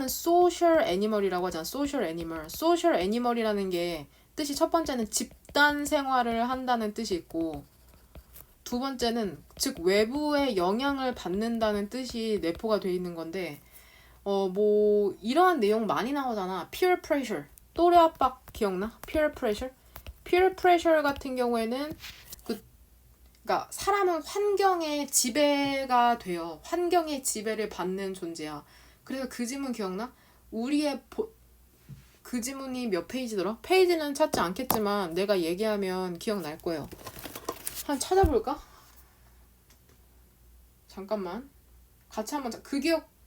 소셜 애니멀이라고 하잖아. 소셜 애니멀. 소셜 애니멀이라는 게 뜻이 첫 번째는 집단 생활을 한다는 뜻이 있고 두 번째는 즉 외부의 영향을 받는다는 뜻이 내포가 돼 있는 건데 뭐 이러한 내용 많이 나오잖아. peer pressure. 또래 압박 기억나? peer pressure. peer pressure 같은 경우에는 그러니까 사람은 환경에 지배가 돼요. 환경의 지배를 받는 존재야. 그래서 그 지문 기억나? 그 지문이 몇 페이지더라? 페이지는 찾지 않겠지만 내가 얘기하면 기억날 거예요. 한번 찾아볼까? 잠깐만. 같이 한번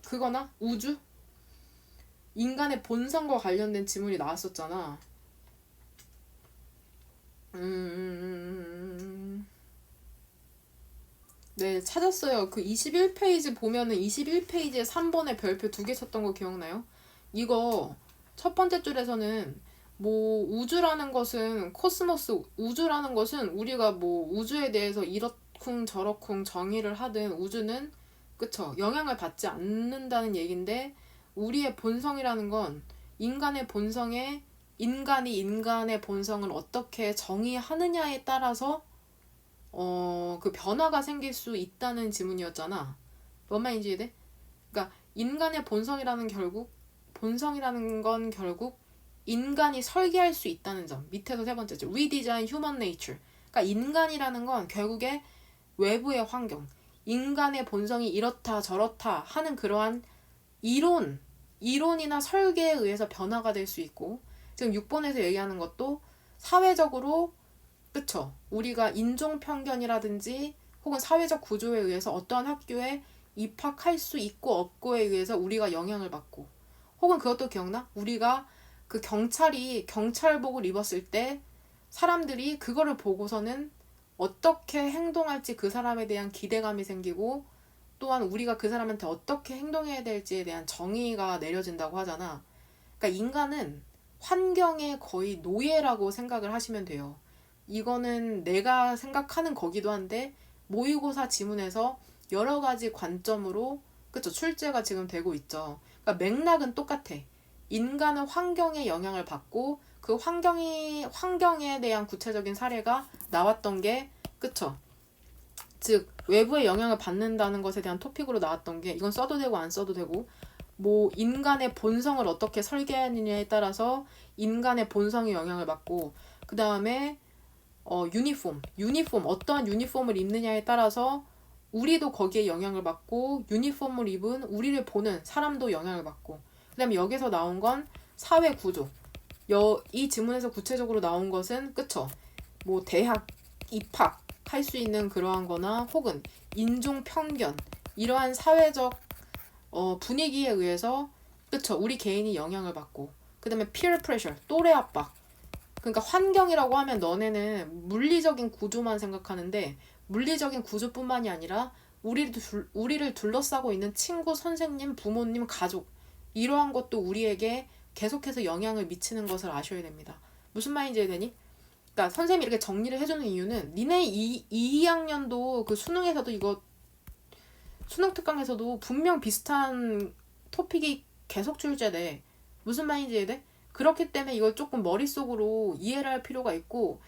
그거나? 우주? 인간의 본성과 관련된 지문이 나왔었잖아. 네, 찾았어요. 그 21페이지 보면은 21페이지에 3번에 별표 2개 쳤던 거 기억나요? 이거 첫 번째 줄에서는 뭐 우주라는 것은 코스모스 우주라는 것은 우리가 뭐 우주에 대해서 이러쿵 저러쿵 정의를 하든 우주는 그쵸 영향을 받지 않는다는 얘긴데 우리의 본성이라는 건 인간의 본성에 인간이 인간의 본성을 어떻게 정의하느냐에 따라서 그 변화가 생길 수 있다는 지문이었잖아. 뭔 말인지 이해돼? 그러니까 인간의 본성이라는 건 결국 인간이 설계할 수 있다는 점. 밑에서 세 번째죠. Redesign Human Nature. 그러니까 인간이라는 건 결국에 외부의 환경, 인간의 본성이 이렇다 저렇다 하는 그러한 이론이나 설계에 의해서 변화가 될 수 있고 지금 6번에서 얘기하는 것도 사회적으로 그쵸? 우리가 인종 편견이라든지 혹은 사회적 구조에 의해서 어떠한 학교에 입학할 수 있고 없고에 의해서 우리가 영향을 받고 혹은 그것도 기억나? 우리가 그 경찰이 경찰복을 입었을 때 사람들이 그거를 보고서는 어떻게 행동할지 그 사람에 대한 기대감이 생기고 또한 우리가 그 사람한테 어떻게 행동해야 될지에 대한 정의가 내려진다고 하잖아. 그러니까 인간은 환경의 거의 노예라고 생각을 하시면 돼요. 이거는 내가 생각하는 거기도 한데 모의고사 지문에서 여러 가지 관점으로 그쵸 출제가 지금 되고 있죠. 그러니까 맥락은 똑같아. 인간은 환경에 영향을 받고 그 환경에 대한 구체적인 사례가 나왔던 게 그쵸. 즉 외부의 영향을 받는다는 것에 대한 토픽으로 나왔던 게 이건 써도 되고 안 써도 되고 뭐 인간의 본성을 어떻게 설계하느냐에 따라서 인간의 본성에 영향을 받고 그 다음에 유니폼 어떠한 유니폼을 입느냐에 따라서 우리도 거기에 영향을 받고 유니폼을 입은 우리를 보는 사람도 영향을 받고 그 다음에 여기서 나온 건 사회 구조 이 지문에서 구체적으로 나온 것은 그쵸 뭐 대학 입학할 수 있는 그러한 거나 혹은 인종 편견 이러한 사회적 분위기에 의해서 그쵸 우리 개인이 영향을 받고 그 다음에 peer pressure 또래 압박 그러니까 환경이라고 하면 너네는 물리적인 구조만 생각하는데 물리적인 구조뿐만이 아니라 우리를 둘러싸고 있는 친구, 선생님, 부모님, 가족 이러한 것도 우리에게 계속해서 영향을 미치는 것을 아셔야 됩니다. 무슨 말인지 되니? 그러니까 선생님이 이렇게 정리를 해주는 이유는 니네 2학년도 그 수능에서도 이거 수능 특강에서도 분명 비슷한 토픽이 계속 출제돼. 무슨 말인지 돼? 그렇기 때문에 이걸 조금 머릿속으로 이해를 할 필요가 있고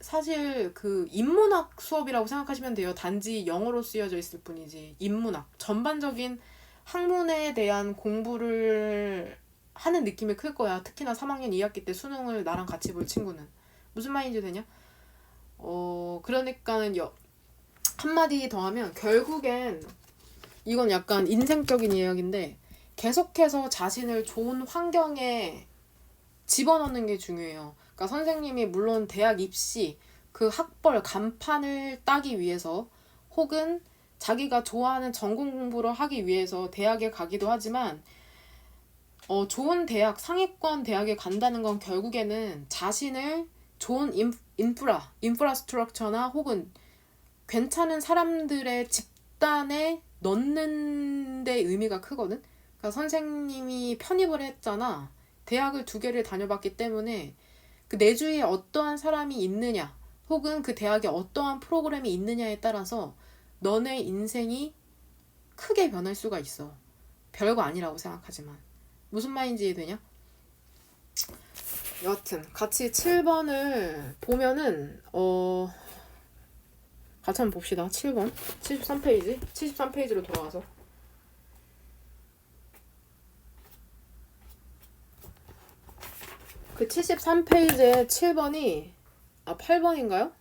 사실 그 인문학 수업이라고 생각하시면 돼요. 단지 영어로 쓰여져 있을 뿐이지. 인문학. 전반적인 학문에 대한 공부를 하는 느낌이 클 거야. 특히나 3학년 2학기 때 수능을 나랑 같이 볼 친구는. 무슨 말인지 되냐? 그러니까는 한마디 더 하면 결국엔 이건 약간 인생적인 이야기인데 계속해서 자신을 좋은 환경에 집어넣는 게 중요해요. 그러니까 선생님이 물론 대학 입시 그 학벌 간판을 따기 위해서 혹은 자기가 좋아하는 전공 공부를 하기 위해서 대학에 가기도 하지만 좋은 대학, 상위권 대학에 간다는 건 결국에는 자신을 좋은 인프라스트럭처나 혹은 괜찮은 사람들의 집단에 넣는 데 의미가 크거든. 그러니까 선생님이 편입을 했잖아. 대학을 2개를 다녀봤기 때문에 그 내 주위에 어떠한 사람이 있느냐 혹은 그 대학에 어떠한 프로그램이 있느냐에 따라서 너네 인생이 크게 변할 수가 있어. 별거 아니라고 생각하지만. 무슨 말인지 이해되냐? 여하튼 같이 7번을 보면은 같이 한번 봅시다. 7번 73페이지 73페이지로 돌아와서 그 73페이지에 7번이 8번인가요?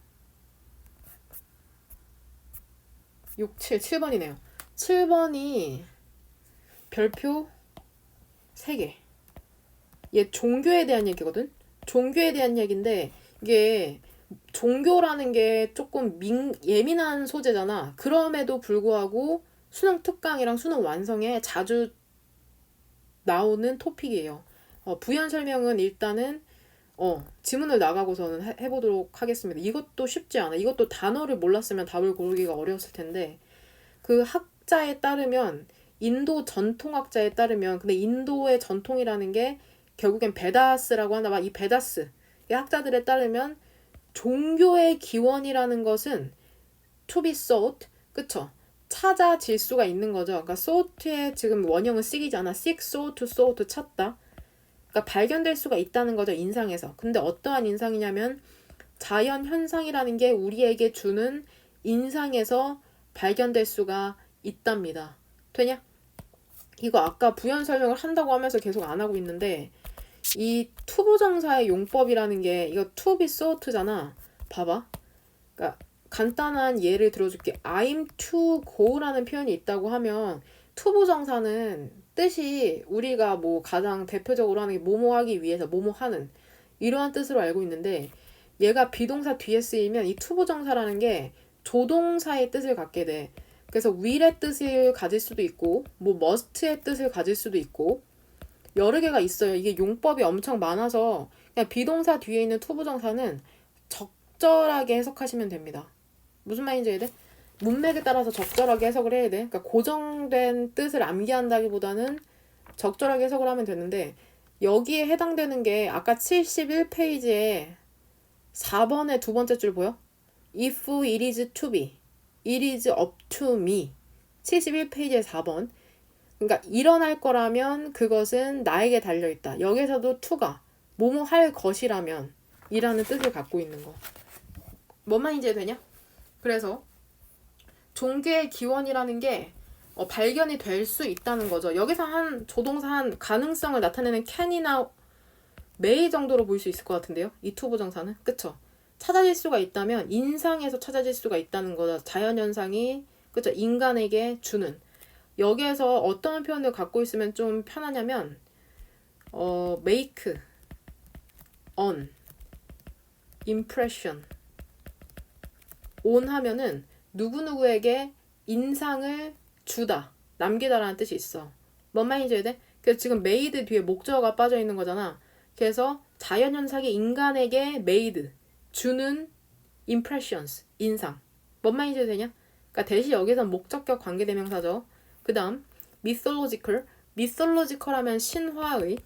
7번이네요. 7번이 별표 3개. 얘 종교에 대한 얘기거든? 종교에 대한 얘기인데 이게 종교라는 게 조금 예민한 소재잖아. 그럼에도 불구하고 수능 특강이랑 수능 완성에 자주 나오는 토픽이에요. 부연 설명은 일단은 지문을 나가고서는 해보도록 하겠습니다. 이것도 쉽지 않아. 이것도 단어를 몰랐으면 답을 고르기가 어려웠을 텐데 그 학자에 따르면 인도 전통학자에 따르면 근데 인도의 전통이라는 게 결국엔 베다스라고 하나 봐. 이 베다스 이 학자들에 따르면 종교의 기원이라는 것은 to be sought 그쵸? 찾아질 수가 있는 거죠. 그러니까 sought의 지금 원형은 seek이잖아. seek, sought, to sought 찾다. 그러니까 발견될 수가 있다는 거죠. 인상에서. 근데 어떠한 인상이냐면 자연 현상이라는 게 우리에게 주는 인상에서 발견될 수가 있답니다. 되냐? 이거 아까 부연 설명을 한다고 하면서 계속 안 하고 있는데 이 투부정사의 용법이라는 게 이거 to be sought잖아. 봐봐. 그러니까 간단한 예를 들어줄게. I'm to go라는 표현이 있다고 하면 투부정사는 뜻이 우리가 뭐 가장 대표적으로 하는 게 뭐뭐 하기 위해서 뭐뭐 하는 이러한 뜻으로 알고 있는데 얘가 비동사 뒤에 쓰이면 이 투부정사라는 게 조동사의 뜻을 갖게 돼. 그래서 will의 뜻을 가질 수도 있고 뭐 must의 뜻을 가질 수도 있고 여러 개가 있어요. 이게 용법이 엄청 많아서 그냥 비동사 뒤에 있는 투부정사는 적절하게 해석하시면 됩니다. 무슨 말인지 이해돼? 문맥에 따라서 적절하게 해석을 해야 돼. 그러니까 고정된 뜻을 암기한다기보다는 적절하게 해석을 하면 되는데 여기에 해당되는 게 아까 71페이지에 4번의 두 번째 줄 보여? If it is to be, it is up to me. 71페이지의 4번. 그러니까 일어날 거라면 그것은 나에게 달려있다. 여기서도 to가 뭐뭐 할 것이라면 이라는 뜻을 갖고 있는 거. 뭔 말인지 되냐? 그래서 종교의 기원이라는 게 발견이 될 수 있다는 거죠. 여기서 한 조동사 한 가능성을 나타내는 can이나 may 정도로 볼 수 있을 것 같은데요. 이 투부정사는. 그쵸? 찾아질 수가 있다면 인상에서 찾아질 수가 있다는 거죠. 자연현상이 그쵸? 인간에게 주는. 여기에서 어떤 표현을 갖고 있으면 좀 편하냐면 make on impression on 하면은 누구누구에게 인상을 주다, 남기다라는 뜻이 있어. 뭔 말인지 이해돼? 그래서 지금 made 뒤에 목적어가 빠져 있는 거잖아. 그래서 자연현상이 인간에게 made, 주는 impressions, 인상. 뭔 말인지 이해되냐? 그러니까 대신 여기서 목적격 관계대명사죠. 그 다음 mythological, mythological 하면 신화의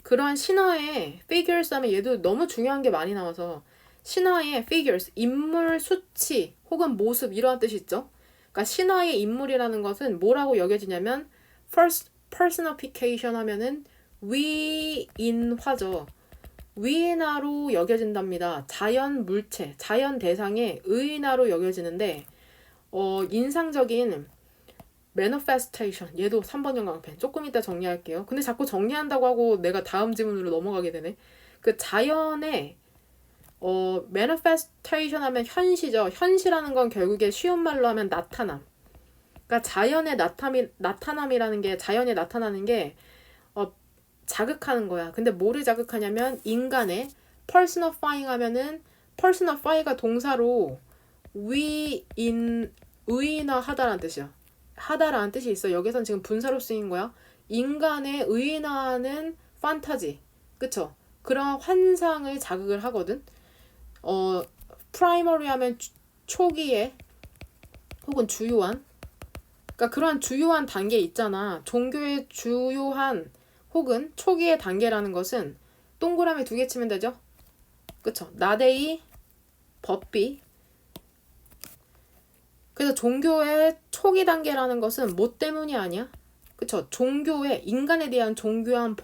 그러한 신화의 figures 하면 얘도 너무 중요한 게 많이 나와서 신화의 figures, 인물, 수치 혹은 모습 이러한 뜻이 있죠. 그러니까 신화의 인물이라는 것은 뭐라고 여겨지냐면 first personification 하면은 위인화죠. 의인화로 여겨진답니다. 자연 물체, 자연 대상의 의인화로 여겨지는데 인상적인 manifestation, 얘도 3번 영광펜 조금 이따 정리할게요. 근데 자꾸 정리한다고 하고 내가 다음 지문으로 넘어가게 되네. 그 자연의 manifestation 하면 현시죠. 현시라는 건 결국에 쉬운 말로 하면 나타남. 그러니까 자연의 나타남이라는 게, 자연에 나타나는 게 자극하는 거야. 근데 뭐를 자극하냐면 인간의 personifying 하면은 personify가 동사로 의인화하다라는 뜻이야. 하다라는 뜻이 있어. 여기선 지금 분사로 쓰인 거야. 인간의 의인화하는 판타지, 그쵸? 그런 환상을 자극을 하거든. 프라이머리 하면 초기에 혹은 주요한, 그러니까 그러한 주요한 단계 있잖아. 종교의 주요한 혹은 초기의 단계라는 것은 동그라미 2개 치면 되죠? 그쵸? 나데이, 법비. 그래서 종교의 초기 단계라는 것은 뭐 때문이 아니야? 그쵸? 인간에 대한 종교에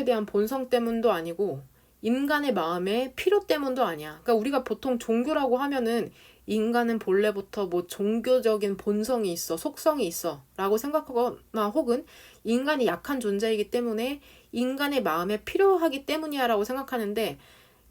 대한 본성 때문도 아니고 인간의 마음의 필요 때문도 아니야. 그러니까 우리가 보통 종교라고 하면은 인간은 본래부터 뭐 종교적인 본성이 있어, 속성이 있어 라고 생각하거나 혹은 인간이 약한 존재이기 때문에 인간의 마음에 필요하기 때문이야 라고 생각하는데,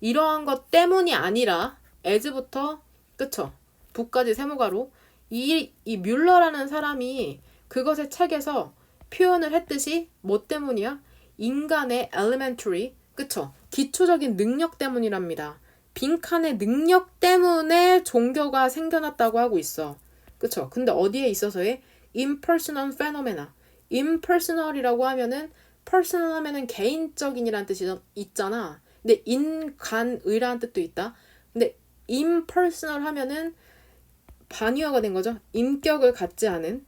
이러한 것 때문이 아니라 as부터, 그쵸? 부까지 세모가로 이 뮬러라는 사람이 그것의 책에서 표현을 했듯이 뭐 때문이야? 인간의 elementary, 그쵸? 기초적인 능력 때문이랍니다. 빈칸의 능력 때문에 종교가 생겨났다고 하고 있어. 그쵸? 근데 어디에 있어서의? impersonal phenomena. impersonal이라고 하면은 personal 하면은 개인적인이란 뜻이 있잖아. 근데 인간의라는 뜻도 있다. 근데 impersonal 하면은 반유화가 된 거죠. 인격을 갖지 않은.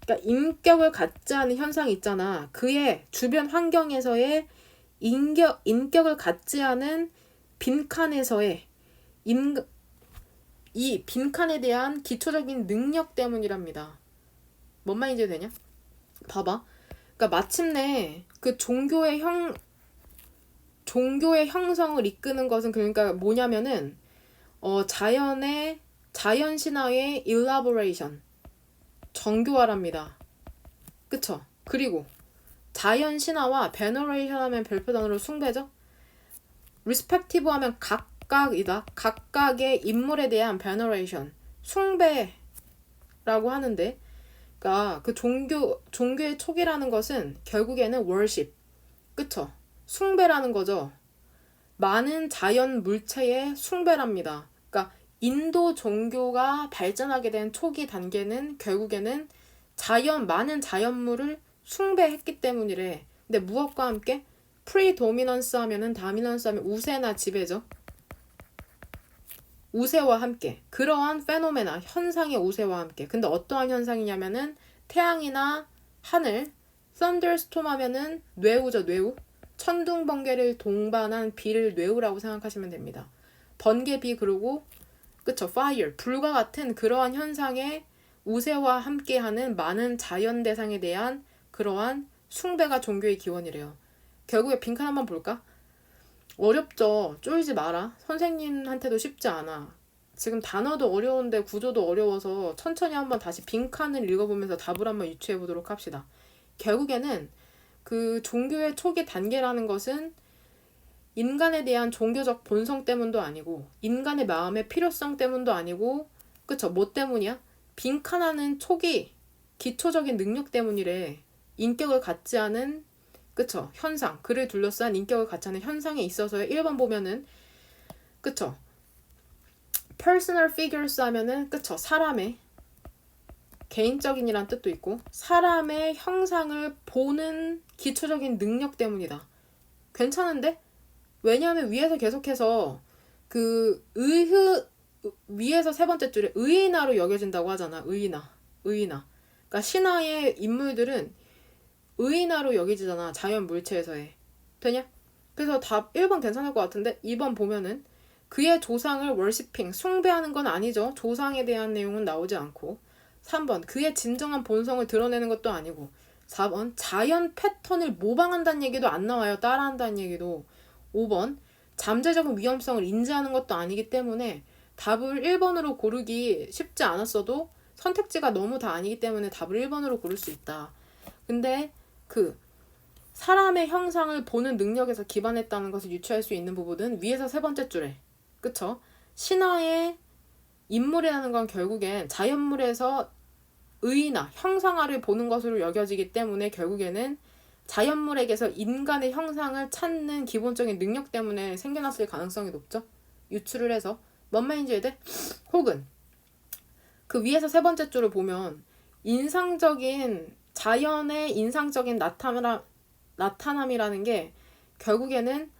그러니까 인격을 갖지 않은 현상이 있잖아. 그의 주변 환경에서의 인격을 갖지 않은 빈칸에서의 이 빈칸에 대한 기초적인 능력 때문이랍니다. 뭔 말인지 되냐? 봐봐. 그러니까 마침내 그 종교의 형성을 이끄는 것은 그러니까 뭐냐면은 자연 신화의 elaboration, 정교화랍니다. 그쵸? 그리고 자연 신화와 veneration 하면 별표 단어로 숭배죠? respective 하면 각각이다. 각각의 인물에 대한 veneration, 숭배라고 하는데, 그러니까 그 종교의 초기라는 것은 결국에는 worship, 그쵸? 숭배라는 거죠. 많은 자연 물체의 숭배랍니다. 그러니까 인도 종교가 발전하게 된 초기 단계는 결국에는 많은 자연물을 숭배했기 때문이래. 근데 무엇과 함께? 프리도미넌스 하면은 다미넌스 하면 우세나 지배죠. 우세와 함께. 그러한 페노메나, 현상의 우세와 함께. 근데 어떠한 현상이냐면은 태양이나 하늘, thunderstorm 하면은 뇌우죠, 뇌우. 천둥 번개를 동반한 비를 뇌우라고 생각하시면 됩니다. 번개, 비, 그리고 그쵸, fire, 불과 같은 그러한 현상의 우세와 함께하는 많은 자연 대상에 대한 그러한 숭배가 종교의 기원이래요. 결국에 빈칸 한번 볼까? 어렵죠. 쫄지 마라. 선생님한테도 쉽지 않아. 지금 단어도 어려운데 구조도 어려워서 천천히 한번 다시 빈칸을 읽어보면서 답을 한번 유추해 보도록 합시다. 결국에는 그 종교의 초기 단계라는 것은 인간에 대한 종교적 본성 때문도 아니고 인간의 마음의 필요성 때문도 아니고, 그쵸? 뭐 때문이야? 빈칸하는 초기 기초적인 능력 때문이래. 인격을 갖지 않은, 그쵸? 현상, 그를 둘러싼 인격을 갖지 않은 현상에 있어서의 1번 보면은, 그쵸? personal figures 하면은, 그쵸? 사람의 개인적인이란 뜻도 있고 사람의 형상을 보는 기초적인 능력 때문이다. 괜찮은데? 왜냐하면 위에서 계속해서 위에서 세 번째 줄에 의인화로 여겨진다고 하잖아. 의인화. 그러니까 신화의 인물들은 의인화로 여겨지잖아. 자연 물체에서의. 되냐? 그래서 답 1번 괜찮을 것 같은데 2번 보면은 그의 조상을 worshipping, 숭배하는 건 아니죠. 조상에 대한 내용은 나오지 않고. 3번 그의 진정한 본성을 드러내는 것도 아니고. 4번 자연 패턴을 모방한다는 얘기도 안 나와요. 따라한다는 얘기도. 5번 잠재적인 위험성을 인지하는 것도 아니기 때문에 답을 1번으로 고르기 쉽지 않았어도 선택지가 너무 다 아니기 때문에 답을 1번으로 고를 수 있다. 근데 그 사람의 형상을 보는 능력에서 기반했다는 것을 유추할 수 있는 부분은 위에서 세 번째 줄에, 그쵸? 신화의 인물이라는 건 결국엔 자연물에서 의나 형상화를 보는 것으로 여겨지기 때문에 결국에는 자연물에게서 인간의 형상을 찾는 기본적인 능력 때문에 생겨났을 가능성이 높죠. 유추를 해서. 뭔 말인지 이해돼? 혹은 그 위에서 세 번째 줄을 보면 자연의 인상적인 나타남이라는 게 결국에는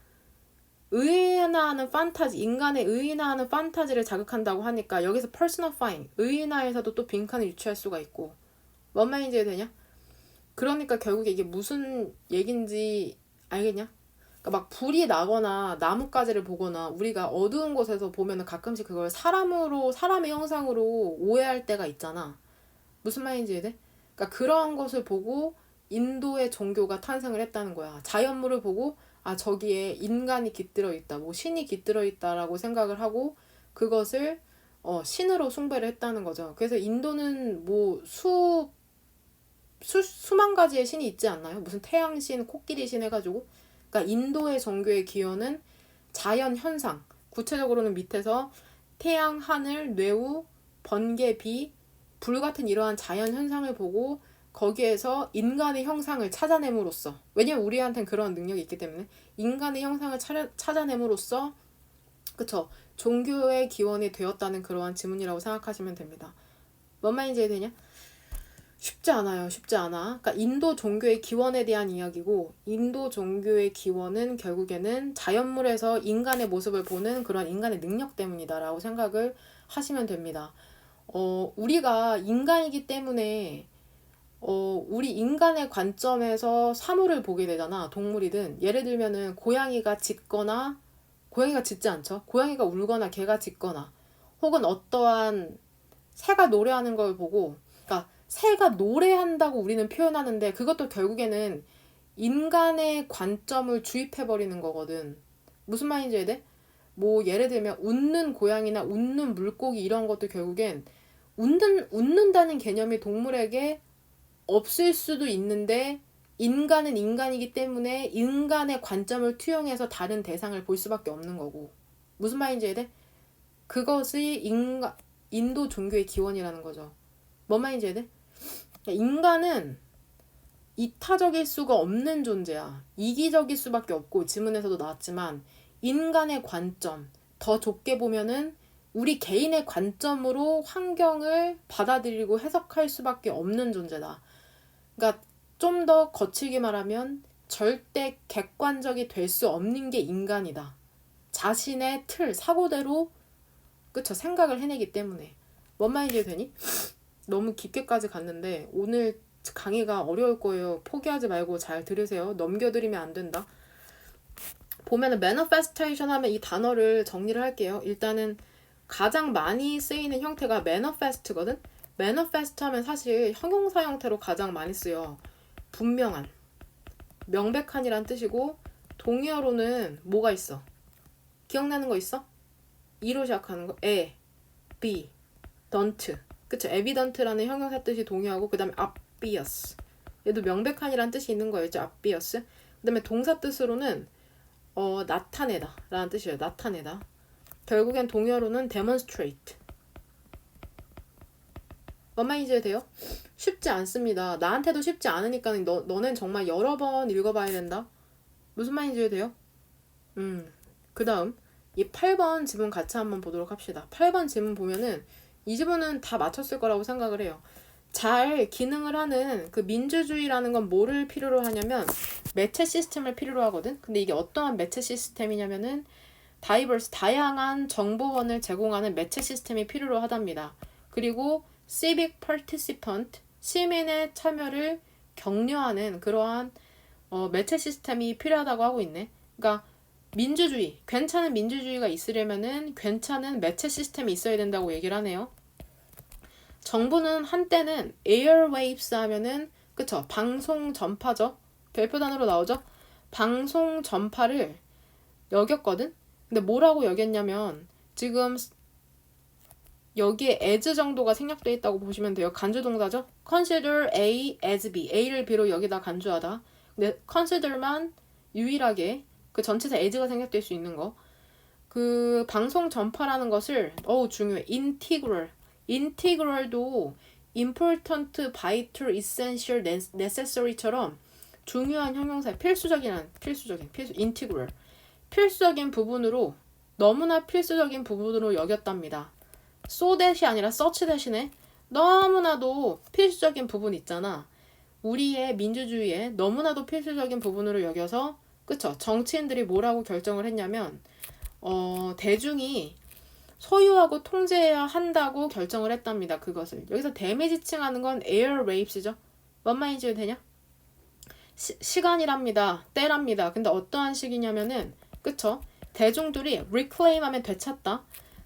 의인화하는 판타지, 인간의 의인화하는 판타지를 자극한다고 하니까 여기서 personifying, 의인화에서도 또 빈칸을 유추할 수가 있고. 뭔 말인지 이해되냐? 그러니까 결국에 이게 무슨 얘긴지 알겠냐? 그러니까 막 불이 나거나 나뭇가지를 보거나 우리가 어두운 곳에서 보면은 가끔씩 그걸 사람의 형상으로 오해할 때가 있잖아. 무슨 말인지 이해돼? 그러니까 그러한 것을 보고 인도의 종교가 탄생을 했다는 거야. 자연물을 보고 저기에 인간이 깃들어 있다, 뭐 신이 깃들어 있다라고 생각을 하고 그것을 신으로 숭배를 했다는 거죠. 그래서 인도는 뭐 수만 가지의 신이 있지 않나요? 무슨 태양신, 코끼리신 해가지고. 그러니까 인도의 종교의 기원은 자연 현상, 구체적으로는 밑에서 태양, 하늘, 뇌우, 번개, 비, 불 같은 이러한 자연 현상을 보고 거기에서 인간의 형상을 찾아냄으로써, 왜냐면 우리한테는 그런 능력이 있기 때문에 인간의 형상을 찾아냄으로써, 그쵸, 종교의 기원이 되었다는 그러한 지문이라고 생각하시면 됩니다. 뭔 말인지 이해되냐? 쉽지 않아요. 쉽지 않아. 그러니까 인도 종교의 기원에 대한 이야기고, 인도 종교의 기원은 결국에는 자연물에서 인간의 모습을 보는 그런 인간의 능력 때문이다라고 생각을 하시면 됩니다. 우리가 인간이기 때문에 우리 인간의 관점에서 사물을 보게 되잖아. 동물이든. 예를 들면은 고양이가 짖지 않죠. 고양이가 울거나 개가 짖거나 혹은 어떠한 새가 노래하는 걸 보고, 그러니까 새가 노래한다고 우리는 표현하는데 그것도 결국에는 인간의 관점을 주입해버리는 거거든. 무슨 말인지 이해돼? 뭐 예를 들면 웃는 고양이나 웃는 물고기 이런 것도 결국엔 웃는다는 개념이 동물에게 없을 수도 있는데 인간은 인간이기 때문에 인간의 관점을 투영해서 다른 대상을 볼 수밖에 없는 거고. 무슨 말인지 이해돼? 그것이 인도 종교의 기원이라는 거죠. 뭔 말인지 이해돼? 인간은 이타적일 수가 없는 존재야. 이기적일 수밖에 없고, 지문에서도 나왔지만 인간의 관점, 더 좁게 보면은 우리 개인의 관점으로 환경을 받아들이고 해석할 수밖에 없는 존재다. 그러니까 좀 더 거칠게 말하면 절대 객관적이 될 수 없는 게 인간이다. 자신의 틀, 사고대로 그쵸, 생각을 해내기 때문에. 뭔 말인지 되니? 너무 깊게까지 갔는데 오늘 강의가 어려울 거예요. 포기하지 말고 잘 들으세요. 넘겨드리면 안 된다. 보면은 manifestation 하면 이 단어를 정리를 할게요. 일단은 가장 많이 쓰이는 형태가 manifest거든. manifest 하면 사실 형용사 형태로 가장 많이 쓰여. 분명한, 명백한이란 뜻이고, 동의어로는 뭐가 있어? 기억나는 거 있어? E로 시작하는 거. be, don't. 그쵸? evident라는 형용사 뜻이 동의어고, 그 다음에 obvious. 얘도 명백한이란 뜻이 있는 거였죠. obvious. 그 다음에 동사 뜻으로는 나타내다 라는 뜻이에요. 나타내다. 결국엔 동의어로는 demonstrate. 뭔 말인지 돼요? 쉽지 않습니다. 나한테도 쉽지 않으니까 너넨 정말 여러 번 읽어봐야 된다. 무슨 말인지 돼요? 그 다음 이 8번 지문 같이 한번 보도록 합시다. 8번 지문 보면은 이 지문은 다 맞췄을 거라고 생각을 해요. 잘 기능을 하는 그 민주주의라는 건 뭐를 필요로 하냐면 매체 시스템을 필요로 하거든. 근데 이게 어떠한 매체 시스템이냐면은 다양한 정보원을 제공하는 매체 시스템이 필요로 하답니다. 그리고 civic participant, 시민의 참여를 격려하는 그러한 매체 시스템이 필요하다고 하고 있네. 그러니까 민주주의, 괜찮은 민주주의가 있으려면은 괜찮은 매체 시스템이 있어야 된다고 얘기를 하네요. 정부는 한때는 airwaves 하면은 그쵸, 방송 전파죠. 별표단으로 나오죠. 방송 전파를 여겼거든? 근데 뭐라고 여겼냐면 지금 여기에 as 정도가 생략돼 있다고 보시면 돼요. 간주 동사죠? consider A as B. A를 B로 여기다 간주하다. 근데 consider만 유일하게 그 전체에서 as가 생략될 수 있는 거. 그 방송 전파라는 것을 중요해. integral도 important, vital, essential, necessary처럼 중요한 형용사 integral 필수적인 부분으로 너무나 필수적인 부분으로 여겼답니다. so that이 아니라 such 대신에 너무나도 필수적인 부분 있잖아. 우리의 민주주의에 너무나도 필수적인 부분으로 여겨서 그쵸? 정치인들이 뭐라고 결정을 했냐면 대중이 소유하고 통제해야 한다고 결정을 했답니다. 그것을. 여기서 데미지 칭하는 건 air rapes죠. 뭔 말인지 되냐? 시간이랍니다. 때랍니다. 근데 어떠한 시기냐면은 그쵸? 대중들이 reclaim 하면 되찾다.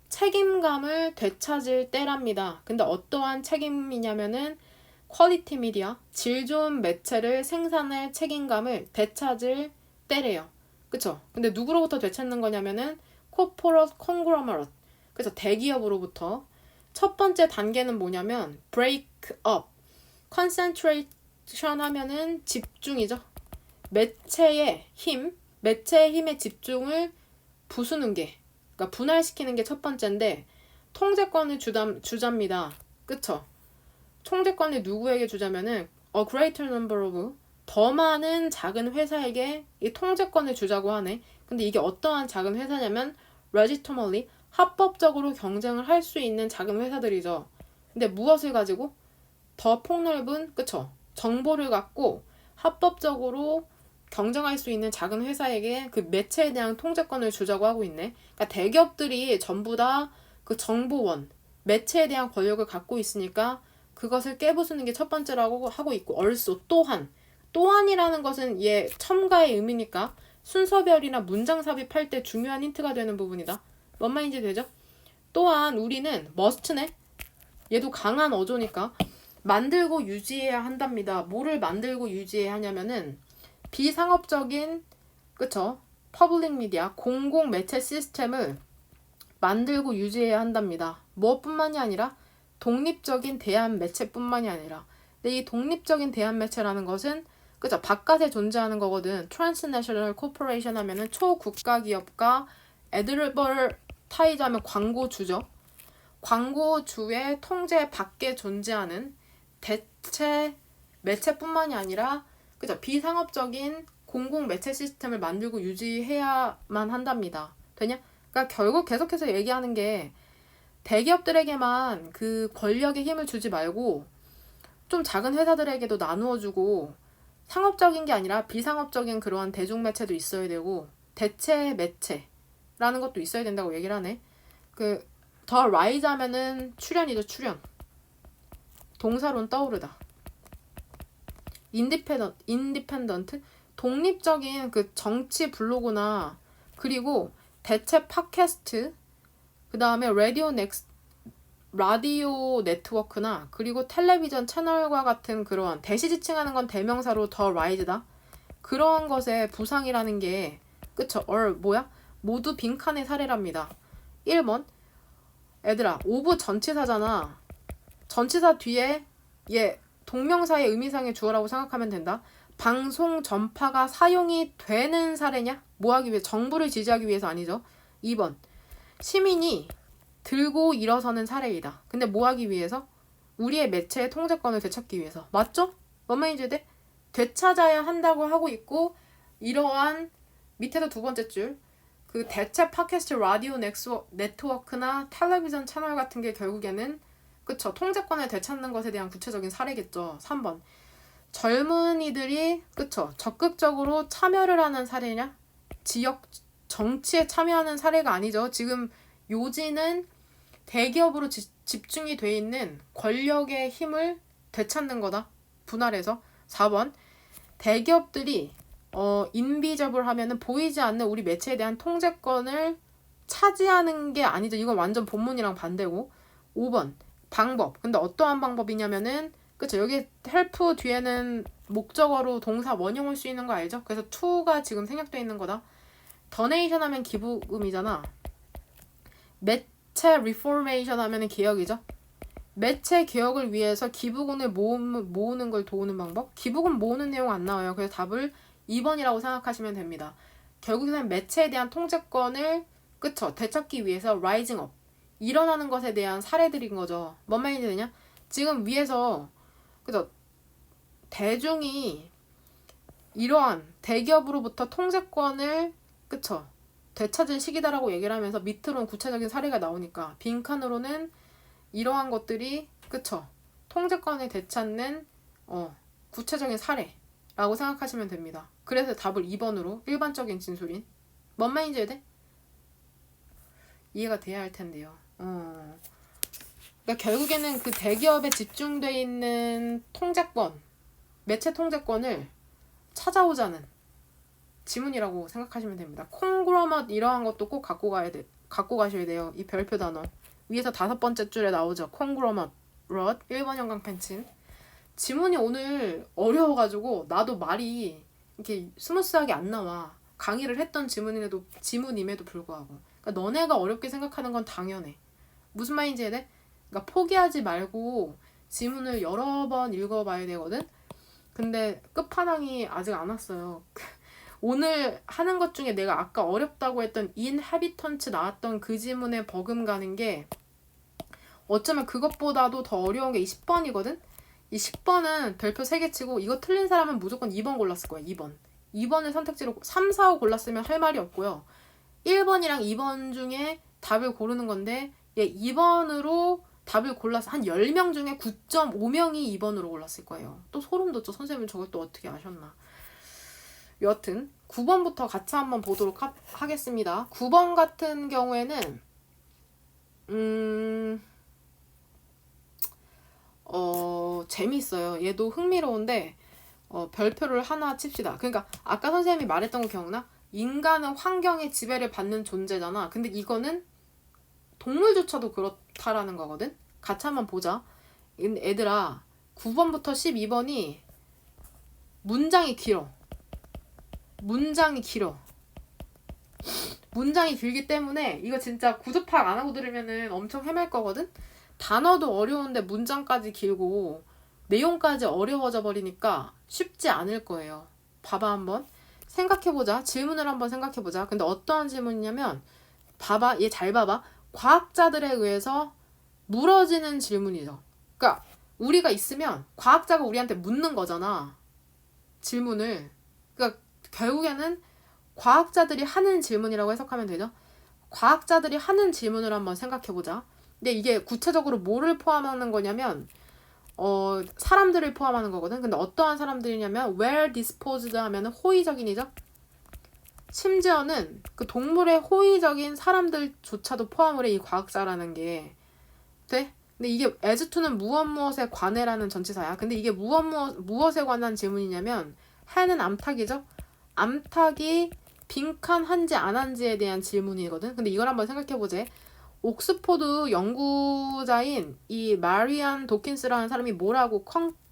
책임감을 되찾을 때랍니다. 근데 어떠한 책임이냐면은 퀄리티 미디어, 질 좋은 매체를 생산할 책임감을 되찾을 때래요. 그쵸? 근데 누구로부터 되찾는 거냐면은 corporate conglomerate. 그래서 대기업으로부터. 첫 번째 단계는 뭐냐면 break up. concentration 하면은 집중이죠. 매체의 힘의 집중을 부수는 게, 그러니까 분할시키는 게 첫 번째인데 통제권을 주자입니다. 그쵸? 통제권을 누구에게 주자면은 a greater number of 더 많은 작은 회사에게 이 통제권을 주자고 하네. 근데 이게 어떠한 작은 회사냐면 legitimately 합법적으로 경쟁을 할 수 있는 작은 회사들이죠. 근데 무엇을 가지고? 더 폭넓은 그쵸? 정보를 갖고 합법적으로 경쟁할 수 있는 작은 회사에게 그 매체에 대한 통제권을 주자고 하고 있네. 그러니까 대기업들이 전부 다 그 정보원, 매체에 대한 권력을 갖고 있으니까 그것을 깨부수는 게 첫 번째라고 하고 있고 also 또한이라는 것은 얘 첨가의 의미니까 순서별이나 문장 삽입할 때 중요한 힌트가 되는 부분이다. 뭔 말인지 되죠? 또한 우리는 must네. 얘도 강한 어조니까 만들고 유지해야 한답니다. 뭐를 만들고 유지해야 하냐면은 비상업적인 그쵸? 퍼블릭 미디어 공공 매체 시스템을 만들고 유지해야 한답니다. 무엇뿐만이 아니라 독립적인 대한 매체뿐만이 아니라 근데 이 독립적인 대한 매체라는 것은 그죠? 바깥에 존재하는 거거든. 트랜스내셔널 코퍼레이션 하면은 초국가 기업과 애드버타이즈 하면 광고주죠. 광고주의 통제 밖에 존재하는 대체 매체뿐만이 아니라 그죠? 비상업적인 공공 매체 시스템을 만들고 유지해야만 한답니다. 되냐? 그러니까 결국 계속해서 얘기하는 게 대기업들에게만 그 권력의 힘을 주지 말고 좀 작은 회사들에게도 나누어주고 상업적인 게 아니라 비상업적인 그러한 대중매체도 있어야 되고 대체 매체라는 것도 있어야 된다고 얘기를 하네. 그 더 라이즈 하면은 출연이죠. 출연. 동사로는 떠오르다. 인디펜던트 독립적인 그 정치 블로그나 그리고 대체 팟캐스트 그 다음에 라디오 네트워크나 그리고 텔레비전 채널과 같은 그러한 대시지칭하는 건 대명사로 더 라이즈다. 그러한 것의 부상이라는 게 그쵸? 모두 빈칸의 사례랍니다. 1번 얘들아 오브 전치사잖아. 전치사 뒤에 얘 동명사의 의미상의 주어라고 생각하면 된다. 방송 전파가 사용이 되는 사례냐? 뭐하기 위해? 정부를 지지하기 위해서 아니죠. 2번 시민이 들고 일어서는 사례이다. 근데 뭐하기 위해서? 우리의 매체의 통제권을 되찾기 위해서. 맞죠? 뭔 말인지 돼? 되찾아야 한다고 하고 있고 이러한 밑에서 두 번째 줄 그 대체 팟캐스트 라디오 네트워크나 텔레비전 채널 같은 게 결국에는 그쵸 통제권을 되찾는 것에 대한 구체적인 사례겠죠. 3번 젊은이들이 그쵸 적극적으로 참여를 하는 사례냐? 지역 정치에 참여하는 사례가 아니죠. 지금 요지는 대기업으로 집중이 돼 있는 권력의 힘을 되찾는 거다. 분할해서. 4번 대기업들이 인비저블 하면은 보이지 않는 우리 매체에 대한 통제권을 차지하는 게 아니죠. 이건 완전 본문이랑 반대고. 5번 방법. 근데 어떠한 방법이냐면은 그쵸 여기 헬프 뒤에는 목적어로 동사 원형 올 수 있는 거 알죠? 그래서 to가 지금 생략돼 있는 거다. 도네이션 하면 기부금이잖아. 매체 리포메이션 하면 개혁이죠. 매체 개혁을 위해서 기부금을 모으는 걸 도우는 방법? 기부금 모으는 내용 안 나와요. 그래서 답을 2번이라고 생각하시면 됩니다. 결국에는 매체에 대한 통제권을 그쵸 되찾기 위해서 rising up 일어나는 것에 대한 사례들인 거죠. 뭔 말인지 되냐? 지금 위에서 그죠 대중이 이러한 대기업으로부터 통제권을 그쵸 되찾을 시기다라고 얘기를 하면서 밑으로는 구체적인 사례가 나오니까 빈칸으로는 이러한 것들이 그쵸 통제권을 되찾는 구체적인 사례라고 생각하시면 됩니다. 그래서 답을 2번으로 일반적인 진술인 뭔 말인지 돼? 이해가 돼야 할 텐데요. 그러니까 결국에는 그 대기업에 집중돼 있는 통제권, 매체 통제권을 찾아오자는 지문이라고 생각하시면 됩니다. 콩그로맛 이러한 것도 꼭 갖고 가셔야 돼요. 이 별표 단어 위에서 5번째 줄에 나오죠. 콩그로맛, 1번 형광 펜친. 지문이 오늘 어려워가지고 나도 말이 이렇게 스무스하게 안 나와. 강의를 했던 지문임에도 불구하고. 그러니까 너네가 어렵게 생각하는 건 당연해. 무슨 말인지 이해 돼? 그러니까 포기하지 말고 지문을 여러 번 읽어봐야 되거든. 근데 끝판왕이 아직 안 왔어요. 오늘 하는 것 중에 내가 아까 어렵다고 했던 inhabitant 나왔던 그 지문에 버금가는 게 어쩌면 그것보다도 더 어려운 게 이 10번이거든? 이 10번은 별표 3개 치고 이거 틀린 사람은 무조건 2번 골랐을 거야. 2번을 선택지로 3, 4, 5 골랐으면 할 말이 없고요. 1번이랑 2번 중에 답을 고르는 건데 얘 2번으로 답을 골라서 한 10명 중에 9.5명이 2번으로 골랐을 거예요. 또 소름 돋죠. 선생님 저걸 또 어떻게 아셨나. 여튼 9번부터 같이 한번 보도록 하겠습니다. 9번 같은 경우에는 재밌어요. 얘도 흥미로운데 별표를 하나 칩시다. 그러니까 아까 선생님이 말했던 거 기억나? 인간은 환경의 지배를 받는 존재잖아. 근데 이거는 동물조차도 그렇다라는 거거든. 같이 한번 보자. 얘들아 9번부터 12번이 문장이 길어. 문장이 길기 때문에 이거 진짜 구조 파악 안 하고 들으면은 엄청 헤맬 거거든. 단어도 어려운데 문장까지 길고 내용까지 어려워져 버리니까 쉽지 않을 거예요. 봐봐 한번. 생각해보자. 질문을 한번 생각해보자. 근데 어떠한 질문이냐면 봐봐. 얘 잘 봐봐. 과학자들에 의해서 물어지는 질문이죠. 그러니까 우리가 있으면 과학자가 우리한테 묻는 거잖아. 질문을. 그러니까 결국에는 과학자들이 하는 질문이라고 해석하면 되죠. 과학자들이 하는 질문을 한번 생각해보자. 근데 이게 구체적으로 뭐를 포함하는 거냐면 사람들을 포함하는 거거든. 근데 어떠한 사람들이냐면 well disposed 하면은 호의적인이죠. 심지어는 그 동물의 호의적인 사람들조차도 포함을 해. 이 과학자라는 게 돼? 근데 이게 as to는 무엇에 관해라는 전치사야. 근데 이게 무엇에 관한 질문이냐면 해는 암탉이죠. 암탉이 빈칸한지 안 한지에 대한 질문이거든. 근데 이걸 한번 생각해보자. 옥스포드 연구자인 이 마리안 도킨스라는 사람이 뭐라고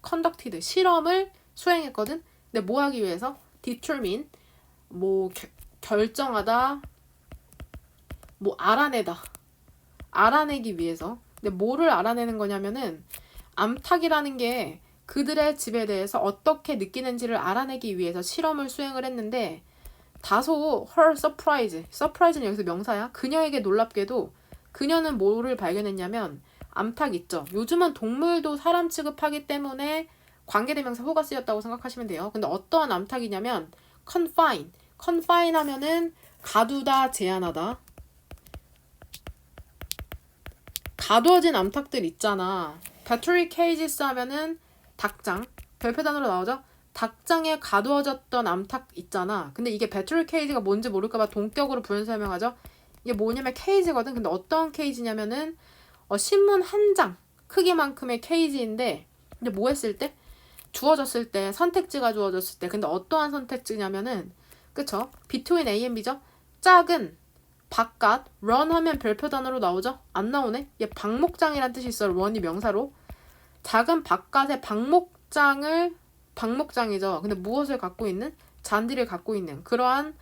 conducted 실험을 수행했거든. 근데 뭐 하기 위해서? determine 뭐 결정하다 뭐 알아내기 위해서. 근데 뭐를 알아내는 거냐면은 암탉이라는 게 그들의 집에 대해서 어떻게 느끼는지를 알아내기 위해서 실험을 수행을 했는데 다소 her surprise는 여기서 명사야. 그녀에게 놀랍게도 그녀는 뭐를 발견했냐면 암탉 있죠. 요즘은 동물도 사람 취급하기 때문에 관계대명사 호가 쓰였다고 생각하시면 돼요. 근데 어떠한 암탉이냐면 confine 하면은 가두다, 제한하다. 가두어진 암탉들 있잖아. battery cages 하면은 닭장. 별표 단어로 나오죠? 닭장에 가두어졌던 암탉 있잖아. 근데 이게 battery cage가 뭔지 모를까봐 동격으로 부연 설명하죠. 이게 뭐냐면 케이지거든. 근데 어떤 케이지냐면은 신문 한 장 크기만큼의 케이지인데 근데 뭐 했을 때? 주어졌을 때 선택지가 주어졌을 때. 근데 어떠한 선택지냐면은 그쵸? between A and B죠? 짝은 바깥 run 하면 별표 단어로 나오죠? 안 나오네? 얘 박목장이란 뜻이 있어. run이 명사로. 작은 바깥의 박목장이죠. 근데 무엇을 갖고 있는? 잔디를 갖고 있는 그러한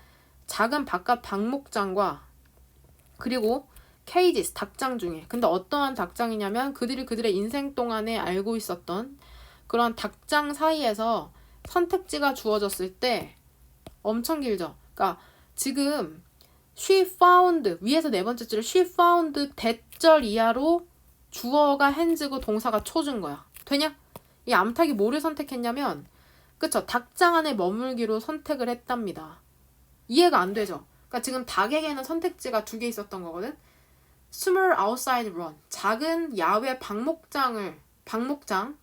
작은 바깥 방목장과 그리고 케이지스, 닭장 중에. 근데 어떠한 닭장이냐면 그들의 인생 동안에 알고 있었던 그런 닭장 사이에서 선택지가 주어졌을 때 엄청 길죠. 그러니까 지금 she found 위에서 네 번째 줄을 she found 대절 이하로 주어가 hands고 동사가 초준 거야. 되냐? 이 암탉이 뭐를 선택했냐면 그쵸? 닭장 안에 머물기로 선택을 했답니다. 이해가 안 되죠? 그러니까 지금 닭에게는 선택지가 두 개 있었던 거거든. Small outside run, 작은 야외 방목장.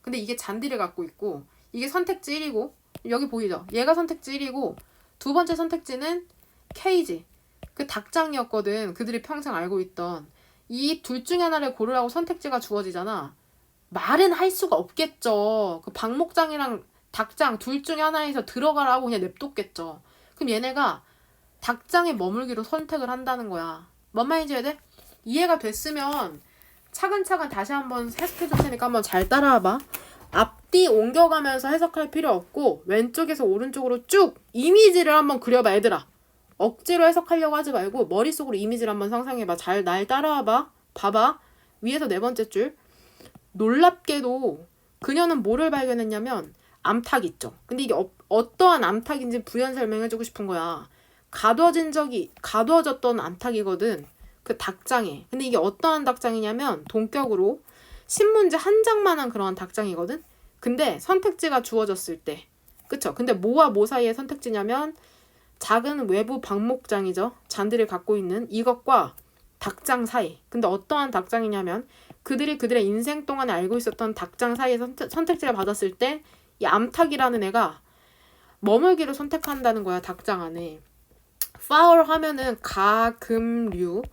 근데 이게 잔디를 갖고 있고 이게 선택지 1이고 여기 보이죠? 얘가 선택지 1이고 두 번째 선택지는 케이지, 그 닭장이었거든. 그들이 평생 알고 있던. 이 둘 중에 하나를 고르라고 선택지가 주어지잖아. 말은 할 수가 없겠죠. 그 방목장이랑 닭장 둘 중에 하나에서 들어가라고 그냥 냅뒀겠죠. 그럼 얘네가 닭장에 머물기로 선택을 한다는 거야. 뭔 말인지 해야 돼? 이해가 됐으면 차근차근 다시 한번 해석해 줄 테니까 한번 잘 따라와봐. 앞뒤 옮겨가면서 해석할 필요 없고 왼쪽에서 오른쪽으로 쭉 이미지를 한번 그려봐 얘들아. 억지로 해석하려고 하지 말고 머릿속으로 이미지를 한번 상상해봐. 잘 날 따라와봐. 봐봐. 위에서 네 번째 줄. 놀랍게도 그녀는 뭐를 발견했냐면 암탉 있죠. 근데 이게 어떠한 암탉인지 부연 설명해주고 싶은 거야. 가둬졌던 암탉이거든. 그 닭장에. 근데 이게 어떠한 닭장이냐면 동격으로 신문지 한 장만한 그런 닭장이거든. 근데 선택지가 주어졌을 때, 그쵸? 근데 뭐와 뭐 사이의 선택지냐면 작은 외부 방목장이죠. 잔디를 갖고 있는 이것과 닭장 사이. 근데 어떠한 닭장이냐면 그들의 인생 동안에 알고 있었던 닭장 사이에 선택지를 받았을 때 이 암탉이라는 애가 머물기로 선택한다는 거야. 닭장 안에. fowl 하면은 가금류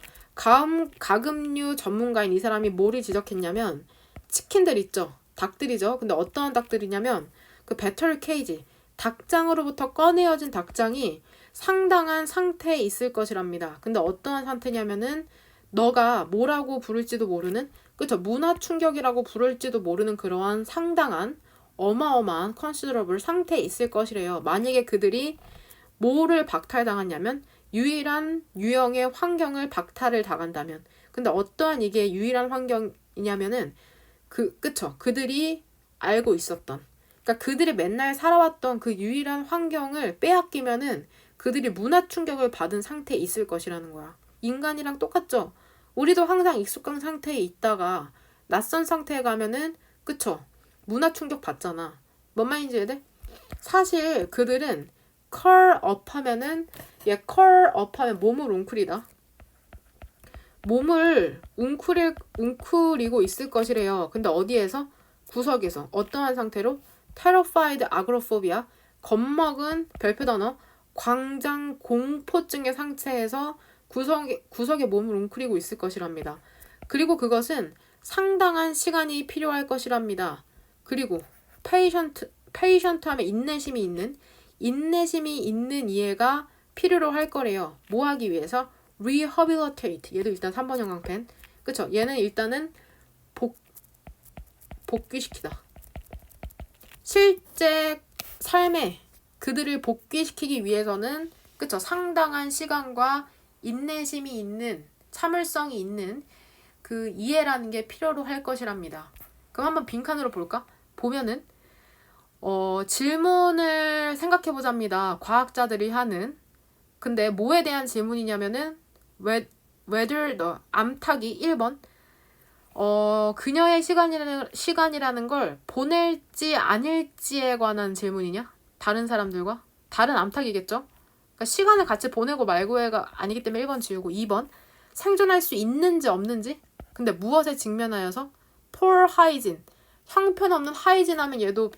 전문가인 이 사람이 뭐를 지적했냐면 치킨들 있죠. 닭들이죠. 근데 어떠한 닭들이냐면 그 배터리 케이지, 닭장으로부터 꺼내어진 닭장이 상당한 상태에 있을 것이랍니다. 근데 어떠한 상태냐면은 너가 뭐라고 부를지도 모르는, 그쵸? 문화 충격이라고 부를지도 모르는 그러한 상당한 어마어마한 considerable 상태에 있을 것이래요. 만약에 그들이 뭐를 박탈당했냐면 유일한 유형의 환경을 박탈을 당한다면. 근데 어떠한 이게 유일한 환경이냐면은 그쵸? 그들이 알고 있었던, 그러니까 그들이 맨날 살아왔던 그 유일한 환경을 빼앗기면은 그들이 문화 충격을 받은 상태에 있을 것이라는 거야. 인간이랑 똑같죠? 우리도 항상 익숙한 상태에 있다가 낯선 상태에 가면은 그쵸? 문화 충격 받잖아. 뭔 말인지 이해 돼? 사실 그들은 curl up 하면은 curl up 하면 몸을 웅크리다. 몸을 웅크리고 있을 것이래요. 근데 어디에서? 구석에서. 어떠한 상태로? terrified agoraphobia, 겁먹은 별표 단어 광장 공포증의 상태에서 구석에 몸을 웅크리고 있을 것이랍니다. 그리고 그것은 상당한 시간이 필요할 것이랍니다. 그리고 patient 하면 인내심이 있는 이해가 필요로 할 거래요. 뭐 하기 위해서? rehabilitate. 얘도 일단 3번 형광펜. 그쵸? 얘는 일단은 복귀시키다. 실제 삶에 그들을 복귀시키기 위해서는 그쵸? 상당한 시간과 인내심이 있는, 참을성이 있는 그 이해라는 게 필요로 할 것이랍니다. 그럼 한번 빈칸으로 볼까? 보면은 질문을 생각해 보자입니다. 과학자들이 하는. 근데 뭐에 대한 질문이냐면은 whether the 암탉이 1번 그녀의 시간이라는 걸 보낼지 아닐지에 관한 질문이냐? 다른 사람들과? 다른 암탉이겠죠? 그러니까 시간을 같이 보내고 말고가 아니기 때문에 1번 지우고 2번 생존할 수 있는지 없는지? 근데 무엇에 직면하여서? poor hygiene. 형편없는 하이진 하면 얘도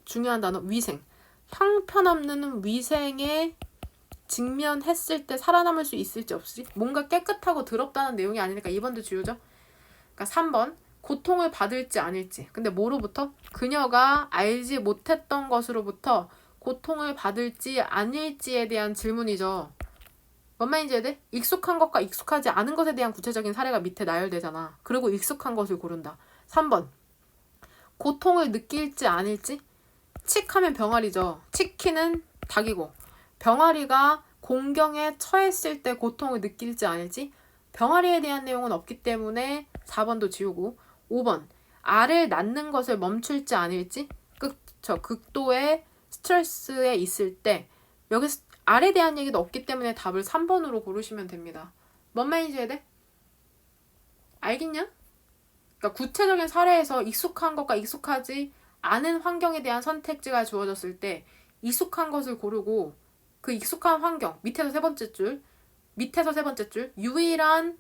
중요한 단어 위생. 형편없는 위생에 직면했을 때 살아남을 수 있을지 없을지? 뭔가 깨끗하고 더럽다는 내용이 아니니까 2번도 지우죠. 그러니까 3번 고통을 받을지 아닐지. 근데 뭐로부터? 그녀가 알지 못했던 것으로부터 고통을 받을지 아닐지에 대한 질문이죠. 뭔 말인지 돼? 익숙한 것과 익숙하지 않은 것에 대한 구체적인 사례가 밑에 나열되잖아. 그리고 익숙한 것을 고른다. 3번 고통을 느낄지 아닐지? 칙하면 병아리죠. 치킨은 닭이고 병아리가 공경에 처했을 때 고통을 느낄지 아닐지. 병아리에 대한 내용은 없기 때문에 4번도 지우고. 5번 알을 낳는 것을 멈출지 않을지. 그쵸. 극도의 스트레스에 있을 때. 여기 알에 대한 얘기도 없기 때문에 답을 3번으로 고르시면 됩니다. 뭔 말인지 해야 돼? 알겠냐? 그러니까 구체적인 사례에서 익숙한 것과 익숙하지 않은 환경에 대한 선택지가 주어졌을 때 익숙한 것을 고르고 그 익숙한 환경 밑에서 세 번째 줄 유일한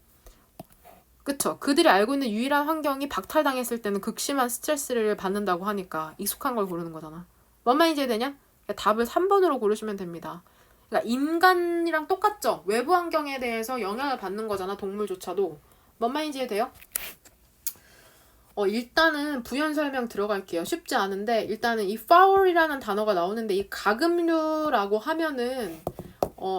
그쵸. 그들이 알고 있는 유일한 환경이 박탈당했을 때는 극심한 스트레스를 받는다고 하니까 익숙한 걸 고르는 거잖아. 뭔 말인지 이해되냐? 그러니까 답을 3번으로 고르시면 됩니다. 그러니까 인간이랑 똑같죠. 외부 환경에 대해서 영향을 받는 거잖아. 동물조차도. 뭔 말인지 이해돼요? 일단은 부연 설명 들어갈게요. 쉽지 않은데 일단은 이 foul이라는 단어가 나오는데 이 가금류라고 하면은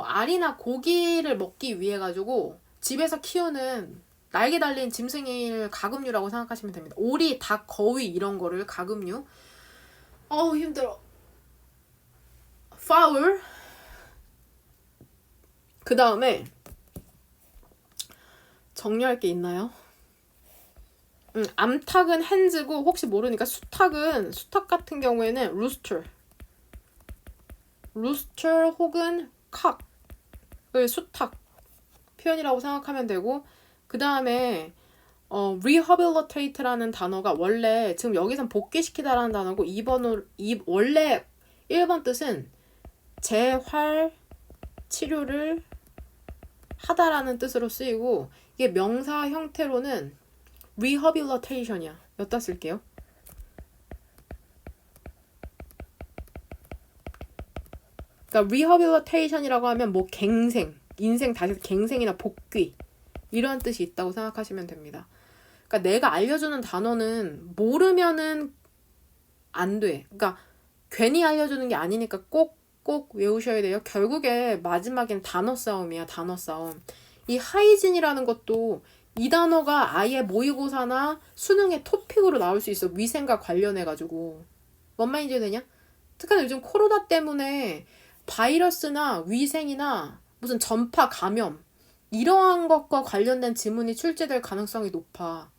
알이나 고기를 먹기 위해 가지고 집에서 키우는 날개 달린 짐승을 가금류라고 생각하시면 됩니다. 오리, 닭, 거위 이런 거를 가금류. 어우 힘들어. foul. 그 다음에 정리할 게 있나요? 암탉은 hen,고 혹시 모르니까 수탉 같은 경우에는 rooster 혹은 cock을 수탉 표현이라고 생각하면 되고 그 다음에 rehabilitate라는 단어가 원래 지금 여기선 복귀시키다라는 단어고 원래 1번 뜻은 재활 치료를 하다라는 뜻으로 쓰이고 이게 명사 형태로는 rehabilitation이야. 여기다 쓸게요. 그러니까 rehabilitation이라고 하면 뭐 갱생, 인생 다시 갱생이나 복귀 이런 뜻이 있다고 생각하시면 됩니다. 그러니까 내가 알려주는 단어는 모르면은 안 돼. 그러니까 괜히 알려주는 게 아니니까 꼭 외우셔야 돼요. 결국에 마지막엔 단어 싸움이야. 단어 싸움. 이 하이진이라는 것도 이 단어가 아예 모의고사나 수능의 토픽으로 나올 수 있어. 위생과 관련해가지고. 뭔 말인지 되냐? 특히나 요즘 코로나 때문에 바이러스나 위생이나 무슨 전파 감염 이러한 것과 관련된 지문이 출제될 가능성이 높아.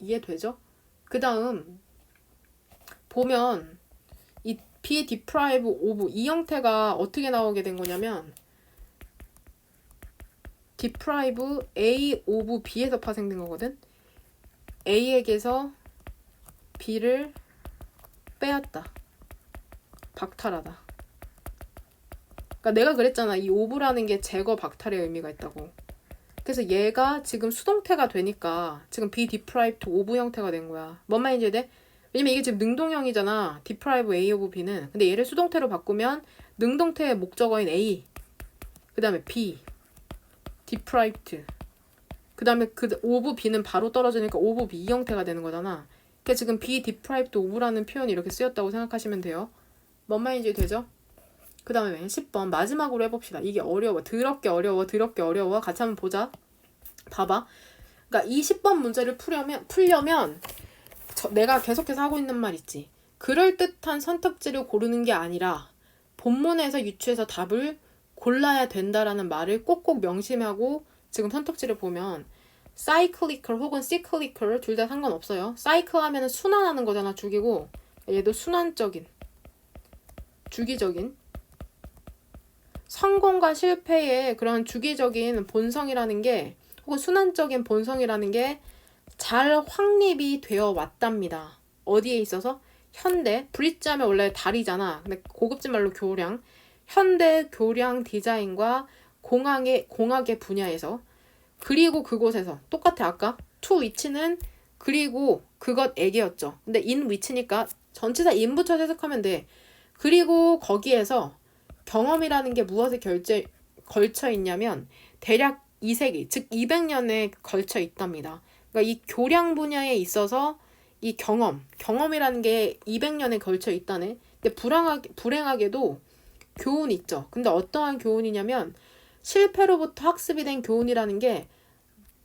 이해되죠? 그 다음 보면 이 be deprive of 이 형태가 어떻게 나오게 된 거냐면 deprive A of B에서 파생된 거거든. A에게서 B를 빼앗다. 박탈하다. 그러니까 내가 그랬잖아. 이 of라는 게 제거 박탈의 의미가 있다고. 그래서 얘가 지금 수동태가 되니까 지금 be deprived of 형태가 된 거야. 뭔 말인지 돼? 왜냐면 이게 지금 능동형이잖아. deprive A of B는. 근데 얘를 수동태로 바꾸면 능동태의 목적어인 A 그 다음에 B deprived 그 다음에 of B는 바로 떨어지니까 of B 형태가 되는 거잖아. 그러니까 지금 be deprived of라는 표현이 이렇게 쓰였다고 생각하시면 돼요. 뭔 말인지 되죠? 그 다음에 10번 마지막으로 해봅시다. 이게 어려워. 더럽게 어려워. 같이 한번 보자. 봐봐. 그러니까 이 10번 문제를 풀려면 내가 계속해서 하고 있는 말 있지. 그럴듯한 선택지를 고르는 게 아니라 본문에서 유추해서 답을 골라야 된다라는 말을 꼭꼭 명심하고 지금 선택지를 보면 cyclical 혹은 cyclical 둘 다 상관없어요. cycle 하면은 순환하는 거잖아. 주기고 얘도 순환적인 주기적인 성공과 실패의 그런 주기적인 본성이라는 게 혹은 순환적인 본성이라는 게 잘 확립이 되어 왔답니다. 어디에 있어서? 현대, 브릿지 하면 원래 다리잖아. 근데 고급진 말로 교량. 현대 교량 디자인과 공학의 분야에서 그리고 그곳에서 똑같아. 아까 to which는 그리고 그것에게였죠. 근데 in which니까 전치사 in 붙여서 해석하면 돼. 그리고 거기에서 경험이라는 게 무엇에 걸쳐 있냐면 대략 2세기, 즉 200년에 걸쳐 있답니다. 그러니까 이 교량 분야에 있어서 이 경험이라는 게 200년에 걸쳐 있다네. 근데 불행하게도 교훈이 있죠. 근데 어떠한 교훈이냐면 실패로부터 학습이 된 교훈이라는 게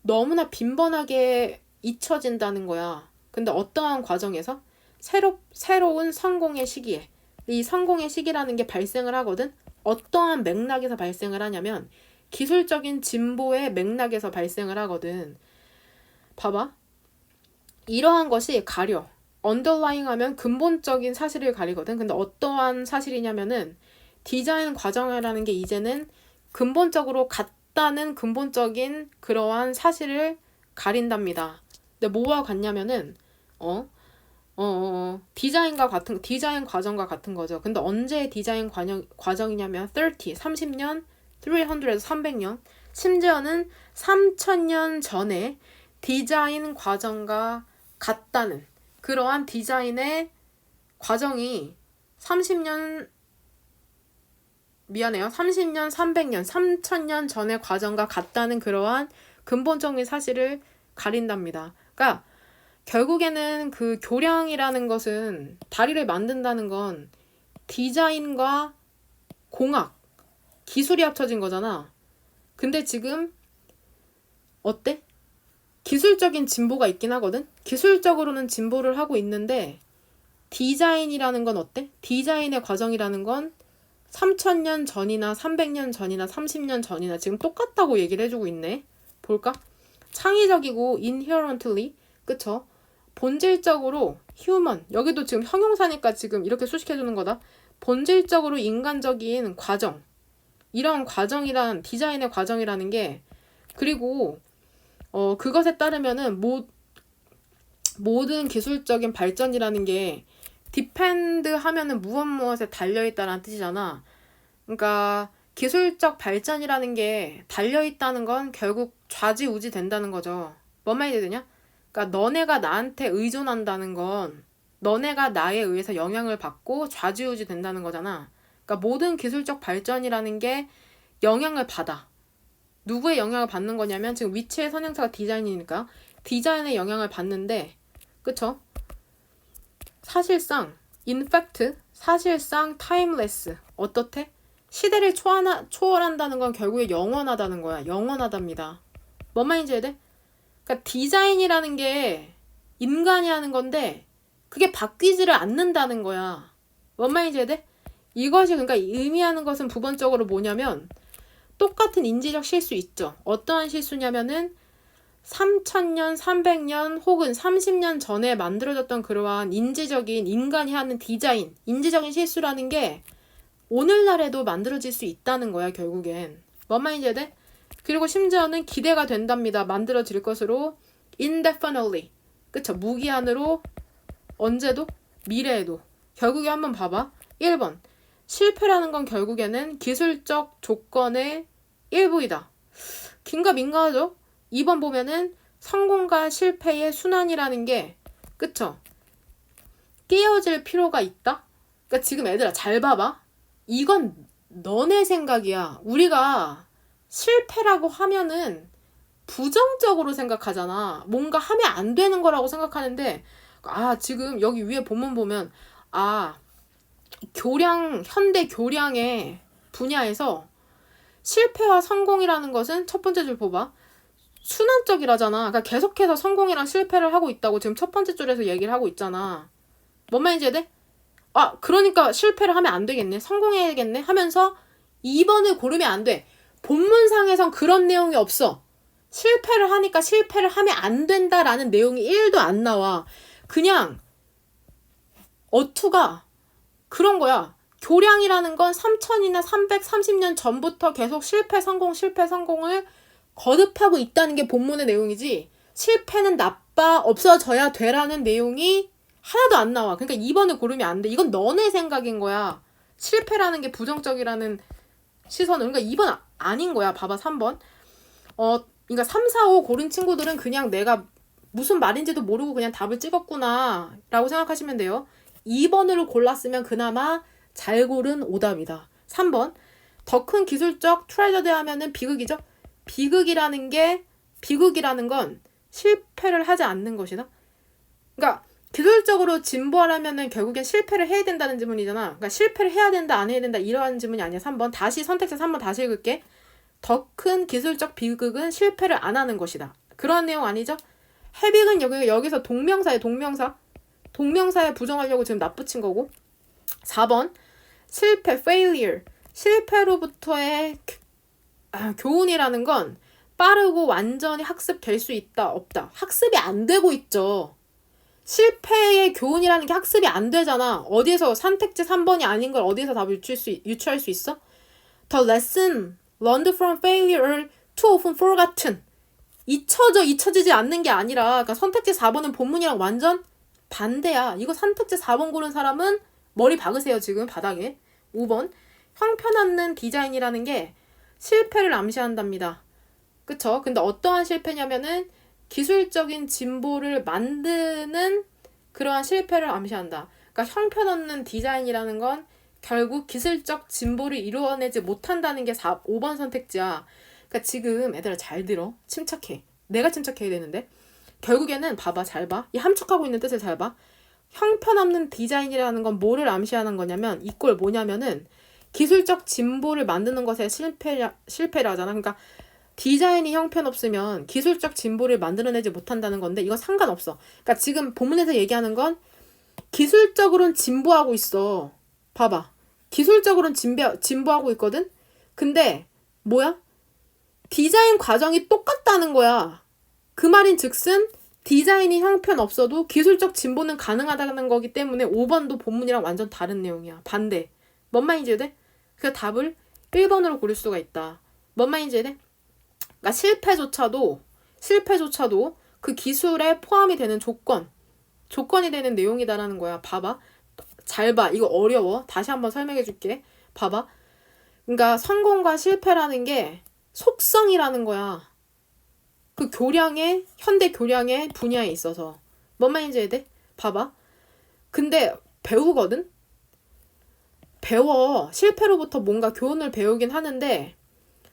너무나 빈번하게 잊혀진다는 거야. 근데 어떠한 과정에서 새로운 성공의 시기에 이 성공의 시기라는 게 발생을 하거든. 어떠한 맥락에서 발생을 하냐면 기술적인 진보의 맥락에서 발생을 하거든. 봐봐. 이러한 것이 가려. underlying 하면 근본적인 사실을 가리거든. 근데 어떠한 사실이냐면은 디자인 과정이라는 게 이제는 근본적으로 같다는 근본적인 그러한 사실을 가린답니다. 근데 뭐와 같냐면은 디자인 과정과 같은 거죠. 근데 언제 디자인 과정이냐면 30년, 300에서 300년, 심지어는 3000년 전에 디자인 과정과 같다는 그러한 디자인의 과정이 30년, 300년, 3000년 전의 과정과 같다는 그러한 근본적인 사실을 가린답니다. 그러니까 결국에는 그 교량이라는 것은 다리를 만든다는 건 디자인과 공학, 기술이 합쳐진 거잖아. 근데 지금 어때? 기술적인 진보가 있긴 하거든? 기술적으로는 진보를 하고 있는데 디자인이라는 건 어때? 디자인의 과정이라는 건 3000년 전이나 300년 전이나 30년 전이나 지금 똑같다고 얘기를 해주고 있네. 볼까? 창의적이고 inherently, 그쵸? 본질적으로 human, 여기도 지금 형용사니까 지금 이렇게 수식해주는 거다. 본질적으로 인간적인 과정, 이런 과정이란 디자인의 과정이라는 게, 그리고 그것에 따르면은 모든 기술적인 발전이라는 게 depend 하면은 무엇에 달려있다라는 뜻이잖아. 그러니까 기술적 발전이라는 게 달려있다는 건 결국 좌지우지 된다는 거죠. 뭔 말이 되냐? 그러니까 너네가 나한테 의존한다는 건 너네가 나에 의해서 영향을 받고 좌지우지 된다는 거잖아. 그러니까 모든 기술적 발전이라는 게 영향을 받아. 누구의 영향을 받는 거냐면 지금 위치의 선행사가 디자인이니까 디자인의 영향을 받는데, 그쵸? 사실상 in fact, 사실상 timeless, 어떻대? 시대를 초월한다는 건 결국에 영원하다는 거야. 영원하답니다. 뭔 말인지 이해돼? 그러니까 디자인이라는 게 인간이 하는 건데 그게 바뀌지를 않는다는 거야. 뭔 말인지 이해돼? 이것이 그러니까 의미하는 것은 부분적으로 뭐냐면 똑같은 인지적 실수 있죠. 어떠한 실수냐면은 3000년, 300년 혹은 30년 전에 만들어졌던 그러한 인지적인 인간이 하는 디자인, 인지적인 실수라는 게 오늘날에도 만들어질 수 있다는 거야, 결국엔. 뭔 말인지 이해돼? 그리고 심지어는 기대가 된답니다. 만들어질 것으로 indefinitely. 그쵸? 무기한으로 언제도? 미래에도. 결국에 한번 봐봐. 1번. 실패라는 건 결국에는 기술적 조건의 일부이다. 긴가 민가하죠? 2번 보면은 성공과 실패의 순환이라는 게, 그쵸? 끼어질 필요가 있다? 그러니까 지금 애들아 잘 봐봐. 이건 너네 생각이야. 우리가 실패라고 하면은 부정적으로 생각하잖아. 뭔가 하면 안 되는 거라고 생각하는데, 지금 여기 위에 본문 보면, 현대 교량의 분야에서 실패와 성공이라는 것은 첫 번째 줄 봐봐. 순환적이라잖아. 그러니까 계속해서 성공이랑 실패를 하고 있다고 지금 첫 번째 줄에서 얘기를 하고 있잖아. 뭔 말인지 이해돼? 그러니까 실패를 하면 안 되겠네. 성공해야겠네 하면서 2번을 고르면 안 돼. 본문상에선 그런 내용이 없어. 실패를 하니까 실패를 하면 안 된다라는 내용이 1도 안 나와. 그냥 어투가 그런 거야. 교량이라는 건 3000이나 330년 전부터 계속 실패 성공을 거듭하고 있다는 게 본문의 내용이지, 실패는 나빠, 없어져야 되라는 내용이 하나도 안 나와. 그러니까 2번을 고르면 안 돼. 이건 너네 생각인 거야. 실패라는 게 부정적이라는 시선은. 그러니까 2번 아닌 거야. 봐봐, 3번. 그러니까 3, 4, 5 고른 친구들은 그냥 내가 무슨 말인지도 모르고 그냥 답을 찍었구나 라고 생각하시면 돼요. 2번으로 골랐으면 그나마 잘 고른 오답이다. 3번. 더 큰 기술적 트레저드 하면은 비극이죠. 비극이라는 건 실패를 하지 않는 것이다. 그러니까 기술적으로 진보하려면은 결국엔 실패를 해야 된다는 질문이잖아. 그러니까 실패를 해야 된다, 안 해야 된다, 이러한 질문이 아니야. 3번. 다시 선택肢 3번 다시 읽을게. 더 큰 기술적 비극은 실패를 안 하는 것이다. 그런 내용 아니죠? 해빅은 여기서 동명사에 부정하려고 지금 납붙인 거고. 4번. 실패, failure. 실패로부터의 교훈이라는 건 빠르고 완전히 학습될 수 있다, 없다. 학습이 안 되고 있죠. 실패의 교훈이라는 게 학습이 안 되잖아. 어디에서 선택지 3번이 아닌 걸 어디에서 답을 유추할 수 있어? The lesson learned from failure too often forgotten. 잊혀지지 않는 게 아니라, 그러니까 선택지 4번은 본문이랑 완전 반대야. 이거 선택지 4번 고른 사람은 머리 박으세요, 지금 바닥에. 5번. 형편없는 디자인이라는 게 실패를 암시한답니다. 그쵸? 근데 어떠한 실패냐면은 기술적인 진보를 만드는 그러한 실패를 암시한다. 그러니까 형편없는 디자인이라는 건 결국 기술적 진보를 이루어내지 못한다는 게 5번 선택지야. 그러니까 지금 애들아 잘 들어. 침착해. 내가 침착해야 되는데. 결국에는 봐봐, 잘 봐. 이 함축하고 있는 뜻을 잘 봐. 형편없는 디자인이라는 건 뭐를 암시하는 거냐면 이꼴 뭐냐면은 기술적 진보를 만드는 것에 실패를 하잖아. 그러니까 디자인이 형편없으면 기술적 진보를 만들어내지 못한다는 건데 이건 상관없어. 그러니까 지금 본문에서 얘기하는 건 기술적으로는 진보하고 있어. 봐봐. 기술적으로는 진보하고 있거든? 근데 뭐야? 디자인 과정이 똑같다는 거야. 그 말인 즉슨 디자인이 형편없어도 기술적 진보는 가능하다는 거기 때문에 5번도 본문이랑 완전 다른 내용이야. 반대. 뭔 말인지 이해돼? 그래서 답을 1번으로 고를 수가 있다. 뭔 말인지 이해돼? 그러니까 실패조차도 그 기술에 포함이 되는 조건이 되는 내용이다라는 거야. 봐봐. 잘 봐. 이거 어려워. 다시 한번 설명해 줄게. 봐봐. 그러니까 성공과 실패라는 게 속성이라는 거야. 그 현대 교량의 분야에 있어서. 뭔 말인지 이해돼? 봐봐. 근데 배우거든? 배워. 실패로부터 뭔가 교훈을 배우긴 하는데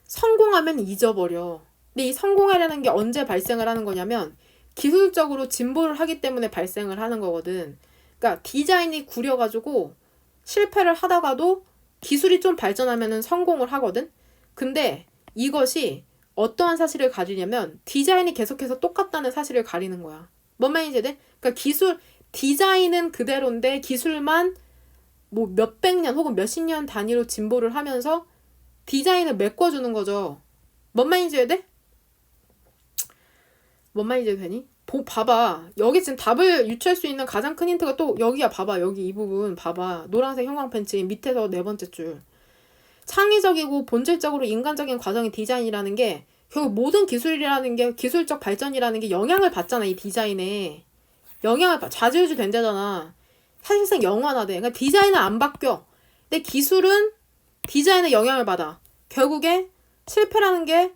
성공하면 잊어버려. 근데 이 성공하려는 게 언제 발생을 하는 거냐면 기술적으로 진보를 하기 때문에 발생을 하는 거거든. 그러니까 디자인이 구려가지고 실패를 하다가도 기술이 좀 발전하면 성공을 하거든. 근데 이것이 어떠한 사실을 가리냐면 디자인이 계속해서 똑같다는 사실을 가리는 거야. 뭔 말인지 돼? 그러니까 디자인은 그대로인데 기술만 뭐 몇백 년 혹은 몇십 년 단위로 진보를 하면서 디자인을 메꿔주는 거죠. 뭔 말인지 돼? 뭔 말인지 되니? 봐봐. 여기 지금 답을 유추할 수 있는 가장 큰 힌트가 또 여기야. 봐봐. 여기 이 부분 봐봐. 노란색 형광펜치 밑에서 네 번째 줄. 창의적이고 본질적으로 인간적인 과정의 디자인이라는 게 결국 모든 기술이라는 게 기술적 발전이라는 게 영향을 받잖아. 이 디자인에. 좌지우지 된다잖아. 사실상 영원하대. 그러니까 디자인은 안 바뀌어. 근데 기술은 디자인에 영향을 받아. 결국에 실패라는 게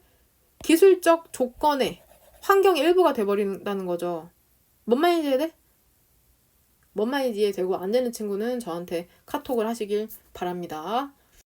기술적 조건의 환경의 일부가 돼버린다는 거죠. 뭔 말인지 이해돼? 뭔 말인지 이해되고 안 되는 친구는 저한테 카톡을 하시길 바랍니다.